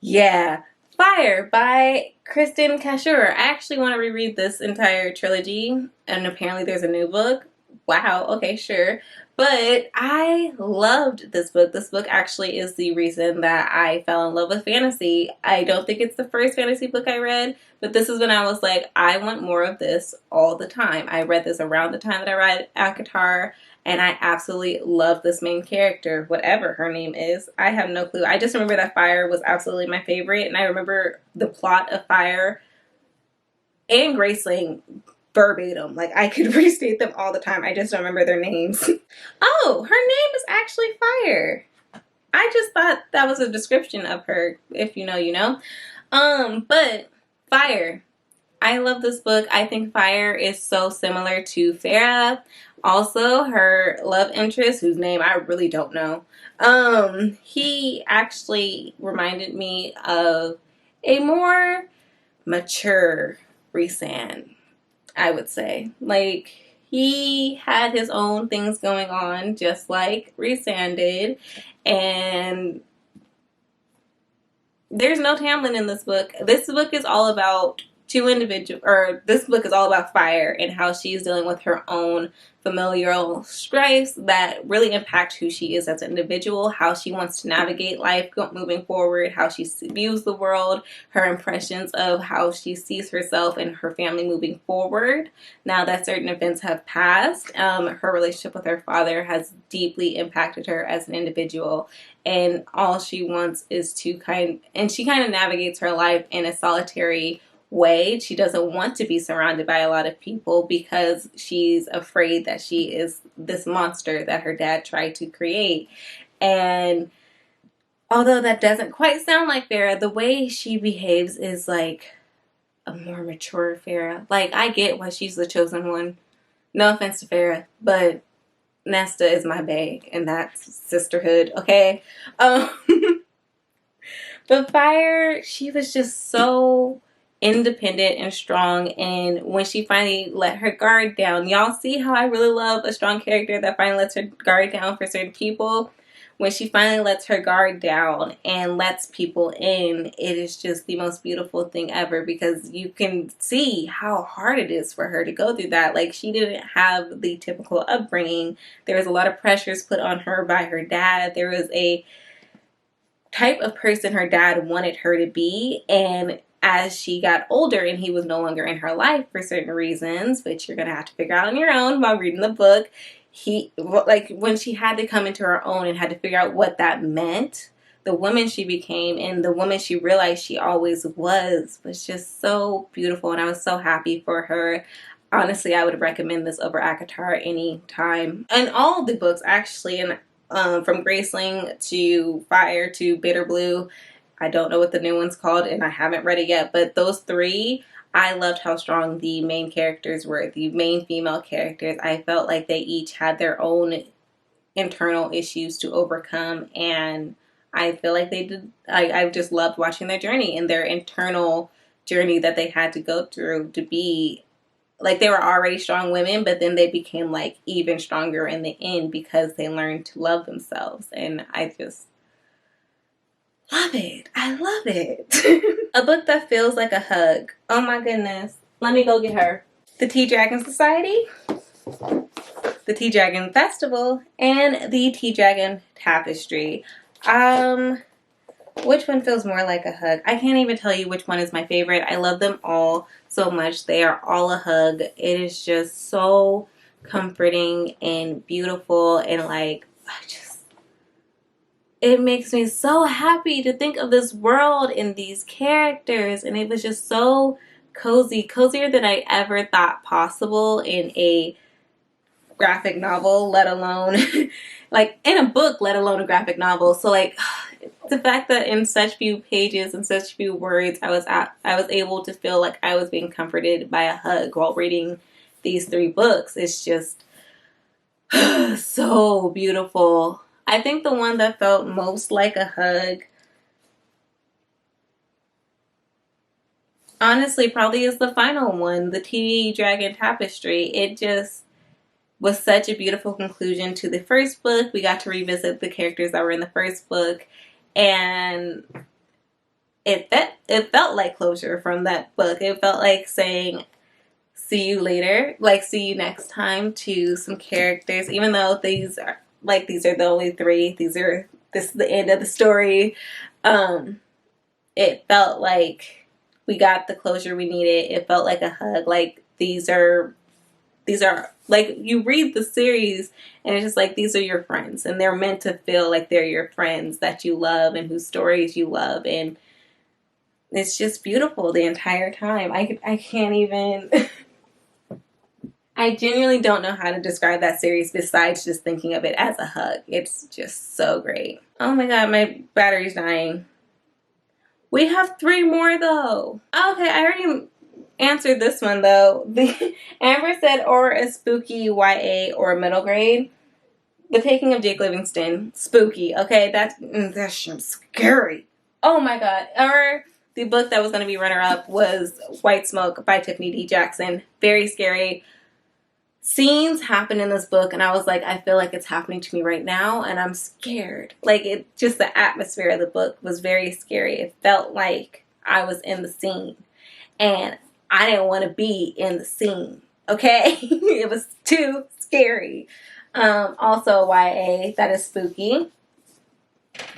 A: Yeah. Fire by Kristin Cashore. I actually want to reread this entire trilogy, and apparently there's a new book. Wow, okay, sure. But I loved this book. This book actually is the reason that I fell in love with fantasy. I don't think it's the first fantasy book I read, but this is when I was like, I want more of this all the time. I read this around the time that I read ACOTAR, and I absolutely love this main character, whatever her name is. I have no clue. I just remember that Fire was absolutely my favorite, and I remember the plot of Fire and Graceling verbatim. Like, I could restate them all the time. I just don't remember their names. Oh, her name is actually Fire. I just thought that was a description of her. If you know, you know. But Fire. I love this book. I think Fire is so similar to Farrah. Also, her love interest, whose name I really don't know, he actually reminded me of a more mature Rhysand, I would say. Like, he had his own things going on, just like Rhysand did, and there's no Tamlin in this book. This book is all about this book is all about Fire and how she's dealing with her own familial strifes that really impact who she is as an individual, how she wants to navigate life moving forward, how she views the world, her impressions of how she sees herself and her family moving forward. Now that certain events have passed, her relationship with her father has deeply impacted her as an individual. and all she wants is to and she kind of navigates her life in a solitary way. She doesn't want to be surrounded by a lot of people because she's afraid that she is this monster that her dad tried to create. And although that doesn't quite sound like Farrah, the way she behaves is like a more mature Farrah. Like, I get why she's the chosen one. No offense to Farrah, but Nesta is my bae, and that's sisterhood, okay? But Fire, she was just so independent and strong, and when she finally let her guard down, y'all see how I really love a strong character that finally lets her guard down for certain people? When she finally lets her guard down and lets people in, it is just the most beautiful thing ever, because you can see how hard it is for her to go through that. Like, she didn't have the typical upbringing. There was a lot of pressures put on her by her dad. There was a type of person her dad wanted her to be, and as she got older and he was no longer in her life for certain reasons, which you're going to have to figure out on your own while reading the book, when she had to come into her own and had to figure out what that meant, the woman she became and the woman she realized she always was just so beautiful, and I was so happy for her. Honestly, I would recommend this over ACOTAR any time. And all the books, actually, and from Graceling to Fire to Bitter Blue. I don't know what the new one's called, and I haven't read it yet, but those three, I loved how strong the main characters were, the main female characters. I felt like they each had their own internal issues to overcome, and I feel like they did. I just loved watching their journey and their internal journey that they had to go through to be, like, they were already strong women, but then they became like even stronger in the end because they learned to love themselves, and I just love it. I love it. A book that feels like a hug. Oh my goodness. Let me go get her. The Tea Dragon Society, the Tea Dragon Festival, and the Tea Dragon Tapestry. Which one feels more like a hug? I can't even tell you which one is my favorite. I love them all so much. They are all a hug. It is just so comforting and beautiful, and like, it makes me so happy to think of this world and these characters, and it was just so cozy, cozier than I ever thought possible in a graphic novel, let alone like in a book, let alone a graphic novel. So like, the fact that in such few pages and such few words, I was able to feel like I was being comforted by a hug while reading these three books. It's just so beautiful. I think the one that felt most like a hug, honestly, probably is the final one, the Tea Dragon Tapestry. It just was such a beautiful conclusion to the first book. We got to revisit the characters that were in the first book, and it felt like closure from that book. It felt like saying, see you later, like see you next time, to some characters, even though these are the only three. This is the end of the story. It felt like we got the closure we needed. It felt like a hug. Like, these are like, you read the series and it's just like, these are your friends, and they're meant to feel like they're your friends that you love and whose stories you love, and it's just beautiful the entire time. I can't even I genuinely don't know how to describe that series besides just thinking of it as a hug. It's just so great. Oh my god, my battery's dying. We have 3 more though. Okay, I already answered this one though. Amber said, or a spooky YA or a middle grade. The Taking of Jake Livingston. Spooky. Okay, that's scary. Oh my god. Or the book that was going to be runner-up was White Smoke by Tiffany D. Jackson. Very scary. Scenes happen in this book, and I was like, I feel like it's happening to me right now, and I'm scared. Like, just the atmosphere of the book was very scary. It felt like I was in the scene, and I didn't want to be in the scene, okay? It was too scary. Also, YA, that is spooky.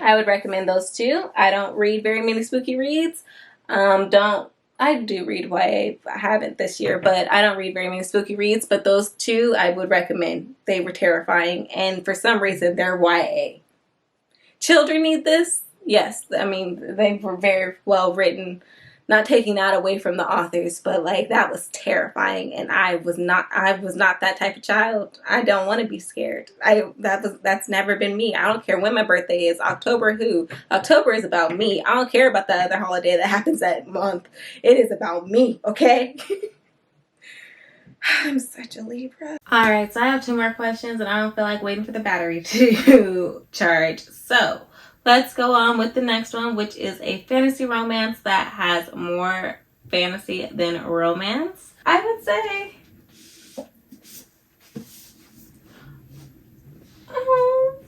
A: I would recommend those two. I don't read very many spooky reads. I do read YA. I haven't this year, but I don't read very many spooky reads. But those two I would recommend. They were terrifying, and for some reason they're YA. children need this. Yes, I mean, they were very well written. Not taking that away from the authors, but like that was terrifying, and I was not that type of child. I don't want to be scared. That's never been me. I don't care when my birthday is. October who? October is about me. I don't care about the other holiday that happens that month. It is about me, okay? I'm such a Libra. Alright, so I have 2 more questions and I don't feel like waiting for the battery to charge. So let's go on with the next one, which is a fantasy romance that has more fantasy than romance. I would say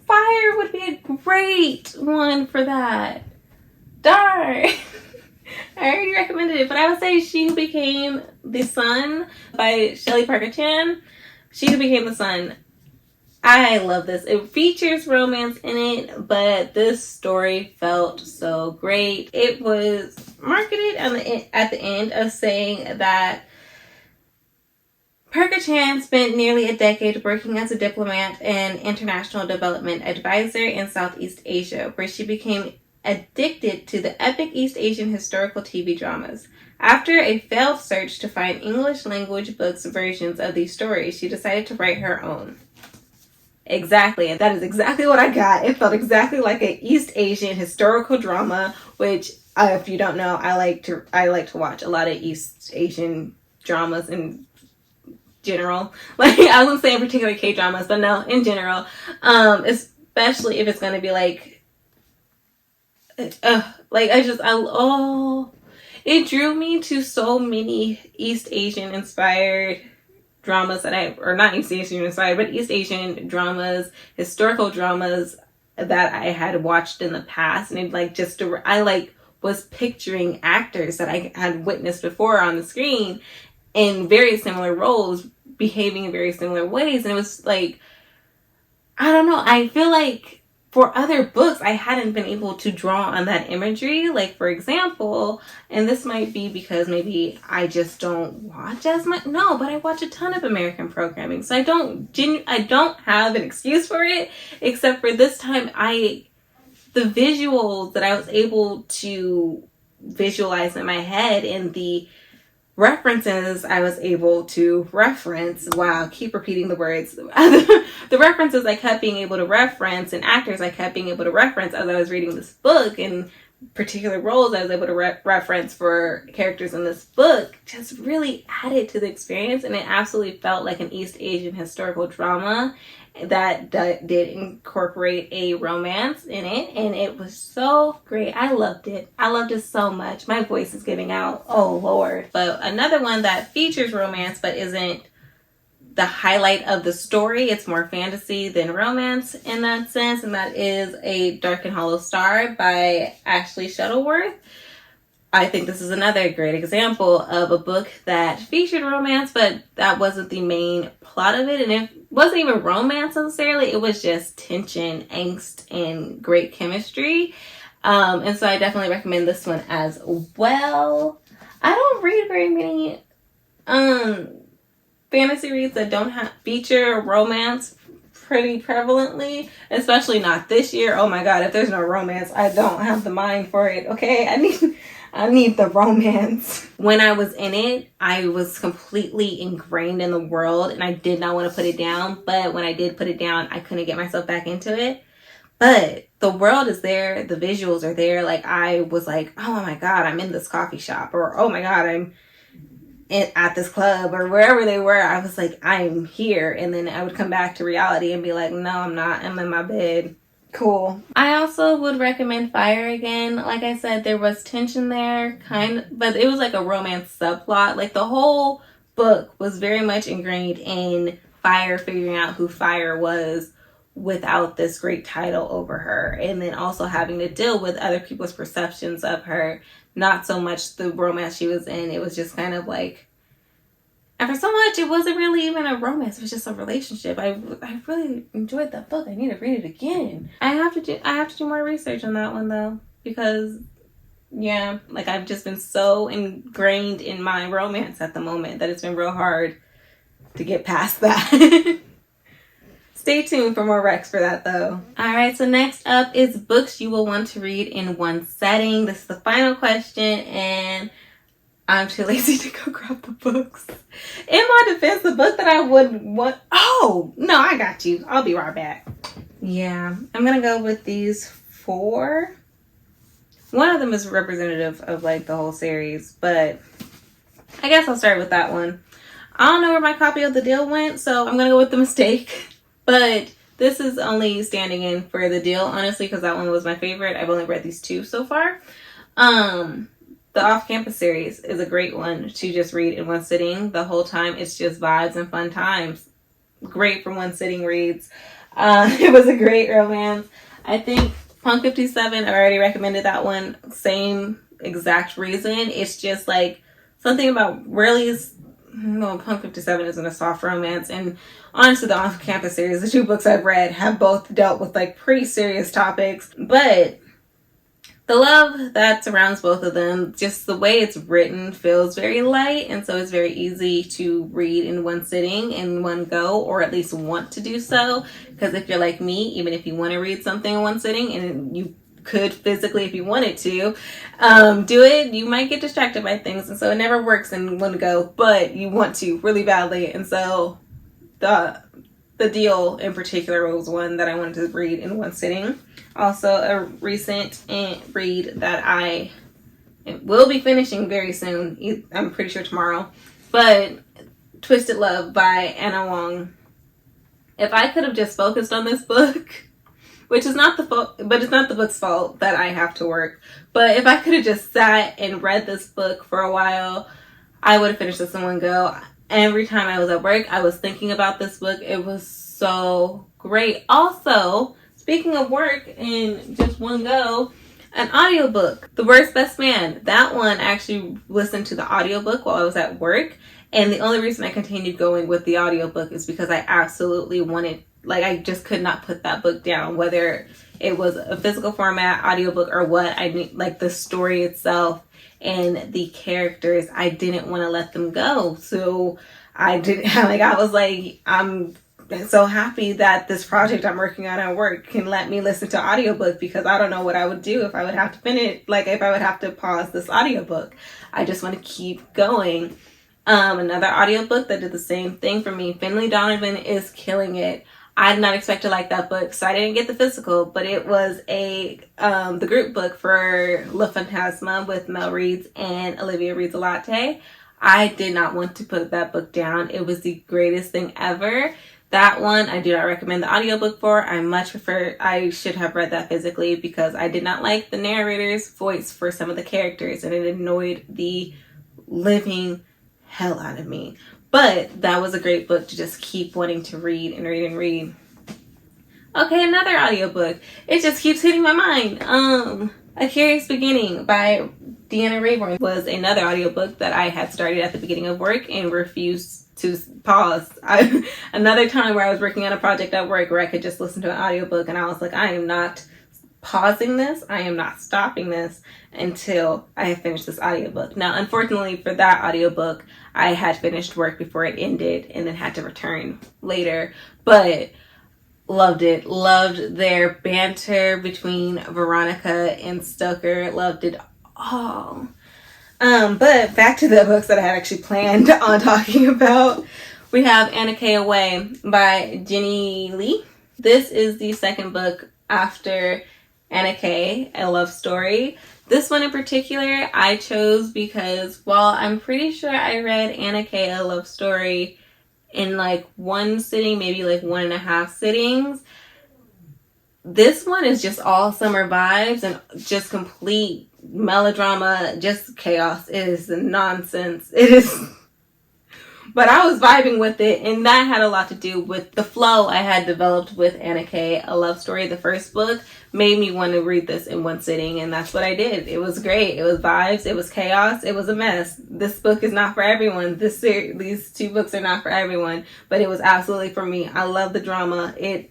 A: Fire would be a great one for that. Darn. I already recommended it, but I would say She Who Became the Sun by Shelley Parker Chan. She Who Became the Sun. I love this. It features romance in it, but this story felt so great. It was marketed at the end of saying that Parker Chan spent nearly a decade working as a diplomat and international development advisor in Southeast Asia, where she became addicted to the epic East Asian historical TV dramas. After a failed search to find English language books versions of these stories, she decided to write her own. Exactly, and that is exactly what I got. It felt exactly like an East Asian historical drama, which, if you don't know, I like to watch a lot of East Asian dramas in general. Like, I wasn't saying particular K-dramas, but no, in general, especially if it's going to be like it drew me to so many East Asian inspired dramas or not East Asian inspired, but East Asian dramas, historical dramas that I had watched in the past. And I was picturing actors that I had witnessed before on the screen in very similar roles, behaving in very similar ways. And it was like, I don't know, I feel like for other books, I hadn't been able to draw on that imagery. Like, for example, and this might be because maybe I just don't watch as much. No, but I watch a ton of American programming. So I don't have an excuse for it, except for this time, the visuals that I was able to visualize in my head and the references I was able to reference. Wow, keep repeating the words. The references I kept being able to reference and actors I kept being able to reference as I was reading this book, and particular roles I was able to reference for characters in this book just really added to the experience, and it absolutely felt like an East Asian historical drama that did incorporate a romance in it, and it was so great. I loved it. I loved it so much. My voice is giving out. Oh Lord. But another one that features romance but isn't the highlight of the story, it's more fantasy than romance in that sense, and that is A Dark and Hollow Star by Ashley Shuttleworth. I think this is another great example of a book that featured romance, but that wasn't the main plot of it. And it wasn't even romance necessarily. It was just tension, angst, and great chemistry. And so I definitely recommend this one as well. I don't read very many fantasy reads that don't feature romance pretty prevalently, especially not this year. Oh my God, if there's no romance, I don't have the mind for it, okay? I need the romance. When I was in it, I was completely ingrained in the world and I did not want to put it down. But when I did put it down, I couldn't get myself back into it. But the world is there. The visuals are there. Like, I was like, oh my God, I'm in this coffee shop. Or, oh my God, I'm at this club, or wherever they were. I was like, I'm here. And then I would come back to reality and be like, no, I'm not. I'm in my bed. Cool. I also would recommend Fire again. Like I said, there was tension there, but it was like a romance subplot. Like, the whole book was very much ingrained in Fire figuring out who Fire was without this great title over her, and then also having to deal with other people's perceptions of her. Not so much the romance she was in. It was just kind of like, and for so much, it wasn't really even a romance. It was just a relationship. I really enjoyed that book. I need to read it again. I have to do more research on that one though, because yeah, like, I've just been so ingrained in my romance at the moment that it's been real hard to get past that. Stay tuned for more recs for that though. Alright, so next up is books you will want to read in one setting. This is the final question, and I'm too lazy to go grab the books. In my defense, the book that I would want... Oh! No, I got you. I'll be right back. Yeah, I'm gonna go with these 4. One of them is representative of like the whole series, but I guess I'll start with that one. I don't know where my copy of The Deal went, so I'm gonna go with The Mistake. But this is only standing in for The Deal, honestly, because that one was my favorite. I've only read these 2 so far. The Off-Campus series is a great one to just read in one sitting. The whole time, it's just vibes and fun times. Great for one sitting reads. It was a great romance. I think Punk 57, I already recommended that one. Same exact reason. It's just like something about really... No, Punk 57 isn't a soft romance. And honestly, the Off-Campus series, the 2 books I've read, have both dealt with like pretty serious topics. But the love that surrounds both of them, just the way it's written, feels very light. And so it's very easy to read in one sitting, in one go, or at least want to do so. Because if you're like me, even if you want to read something in one sitting, and you could physically if you wanted to do it, you might get distracted by things, and so it never works in one go, but you want to really badly. And so the Deal in particular was one that I wanted to read in one sitting. Also a recent read that I will be finishing very soon, I'm pretty sure tomorrow, but Twisted Love by Anna Wong. If I could have just focused on this book, which is not but it's not the book's fault that I have to work. But if I could have just sat and read this book for a while, I would have finished this in one go. Every time I was at work, I was thinking about this book. It was so great. Also, speaking of work in just one go, an audiobook, The Worst Best Man. That one I actually listened to the audiobook while I was at work. And the only reason I continued going with the audiobook is because I absolutely wanted, like, I just could not put that book down, whether it was a physical format, audiobook, or what. I need, like, the story itself and the characters, I didn't want to let them go. So I didn't, like, I was like, I'm so happy that this project I'm working on at work can let me listen to audiobook, because I don't know what I would do if I would have to finish, like, if I would have to pause this audiobook. I just want to keep going. Another audiobook that did the same thing for me, Finley Donovan is killing it. I did not expect to like that book, so I didn't get the physical, but it was the group book for La Fantasma with Mel Reeds and Olivia Reads a Latte. I did not want to put that book down. It was the greatest thing ever. That one I do not recommend the audiobook for. I much prefer, I should have read that physically, because I did not like the narrator's voice for some of the characters, and it annoyed the living hell out of me. But that was a great book to just keep wanting to read and read and read. Okay, another audiobook. It just keeps hitting my mind. A Curious Beginning by Deanna Raybourn was another audiobook that I had started at the beginning of work and refused to pause. Another time where I was working on a project at work where I could just listen to an audiobook, and I was like, I am not pausing this. I am not stopping this until I have finished this audiobook. Now, unfortunately for that audiobook, I had finished work before it ended and then had to return later, but loved it. Loved their banter between Veronica and Stoker. Loved it all. But back to the books that I had actually planned on talking about. We have Anna K. Away by Jenny Lee. This is the second book after Anna K., A Love Story. This one in particular I chose because while I'm pretty sure I read Anna K., A Love Story in like one sitting, maybe like 1.5 sittings, this one is just all summer vibes and just complete melodrama, just chaos. It is nonsense. It is... But I was vibing with it, and that had a lot to do with the flow I had developed with Anna K., A Love Story. The first book made me want to read this in one sitting, and that's what I did. It was great. It was vibes. It was chaos. It was a mess. This book is not for everyone. These 2 books are not for everyone, but it was absolutely for me. I love the drama. It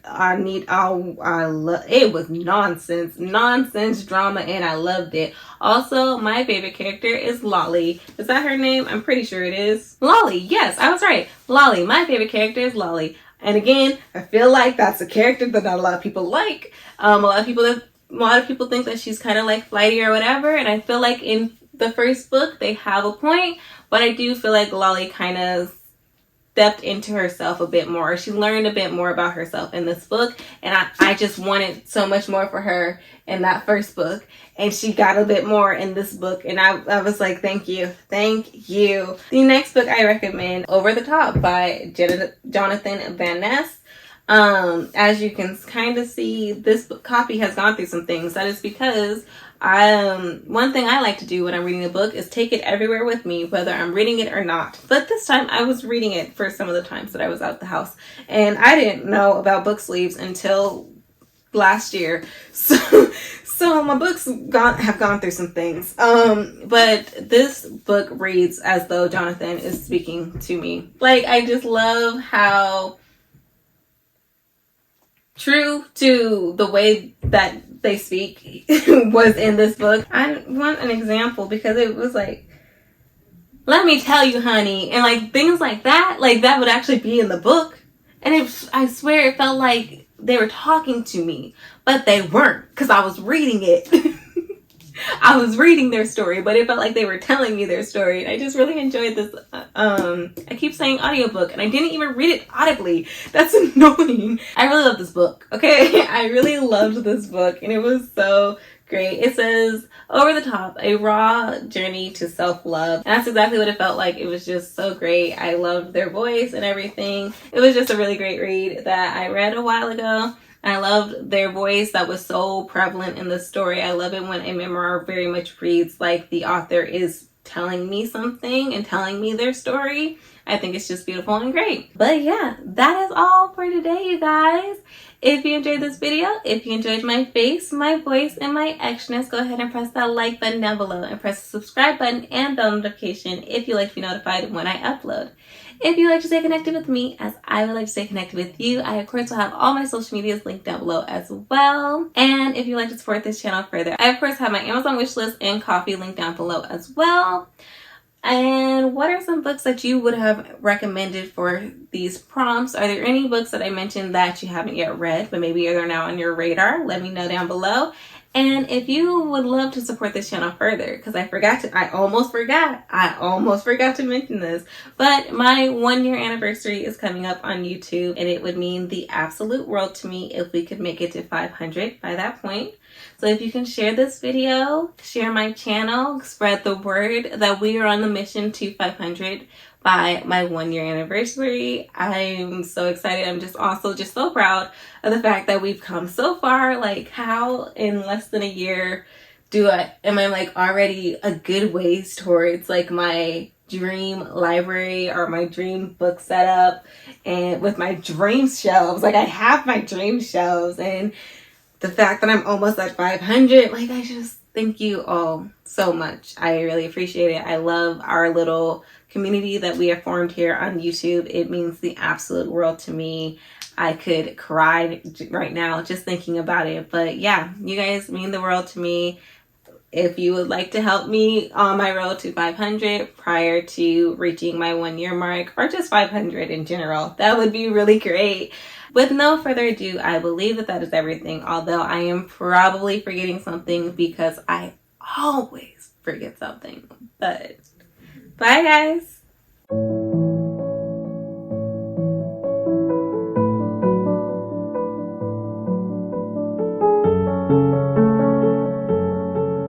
A: was nonsense drama, and I loved it. Also, my favorite character is Lolly. Is that her name? I'm pretty sure it is. Lolly, yes, I was right. Lolly. My favorite character is Lolly. And again, I feel like that's a character that not a lot of people like. A lot of people think that she's kind of like flighty or whatever. And I feel like in the first book they have a point, but I do feel like Lolly kind of stepped into herself a bit more. She learned a bit more about herself in this book, and I just wanted so much more for her in that first book, and she got a bit more in this book, and I was like, thank you. The next book I recommend, Over the Top by Jonathan Van Ness. As you can kind of see, this copy has gone through some things. That is because one thing I like to do when I'm reading a book is take it everywhere with me, whether I'm reading it or not. But this time I was reading it for some of the times that I was out the house, and I didn't know about book sleeves until last year. So my books have gone through some things. But this book reads as though Jonathan is speaking to me. Like, I just love how true to the way that they speak was in this book. I want an example because it was like, let me tell you, honey, and like things like that would actually be in the book. And I swear it felt like they were talking to me, but they weren't, because I was reading it. I was reading their story, but it felt like they were telling me their story. And I just really enjoyed this. I keep saying audiobook, and I didn't even read it audibly. That's annoying. I really love this book, okay? I really loved this book, and it was so great. It says, Over the Top, a raw journey to self-love. And that's exactly what it felt like. It was just so great. I loved their voice and everything. It was just a really great read that I read a while ago. I loved their voice that was so prevalent in the story. I love it when a memoir very much reads like the author is telling me something and telling me their story. I think it's just beautiful and great. But yeah, that is all for today, you guys. If you enjoyed this video, if you enjoyed my face, my voice, and my extraness, go ahead and press that like button down below and press the subscribe button and bell notification if you like to be notified when I upload. If you'd like to stay connected with me, as I would like to stay connected with you, I of course will have all my social medias linked down below as well. And if you'd like to support this channel further, I of course have my Amazon wishlist and coffee linked down below as well. And what are some books that you would have recommended for these prompts? Are there any books that I mentioned that you haven't yet read, but maybe they're now on your radar? Let me know down below. And if you would love to support this channel further, because I almost forgot to mention this, but my 1 year anniversary is coming up on YouTube, and it would mean the absolute world to me if we could make it to 500 by that point. So if you can share this video, share my channel, spread the word that we are on the mission to 500 by my 1 year anniversary. I'm so excited. I'm just also just so proud of the fact that we've come so far. Like, how in less than a year am I like already a good ways towards like my dream library or my dream book setup, and with my dream shelves. Like, I have my dream shelves, and the fact that I'm almost at 500, like, I just thank you all so much. I really appreciate it. I love our little community that we have formed here on YouTube. It means the absolute world to me. I could cry right now just thinking about it. But yeah, you guys mean the world to me. If you would like to help me on my road to 500 prior to reaching my 1 year mark, or just 500 in general, that would be really great. With no further ado, I believe that is everything, although I am probably forgetting something because I always forget something. But bye, guys.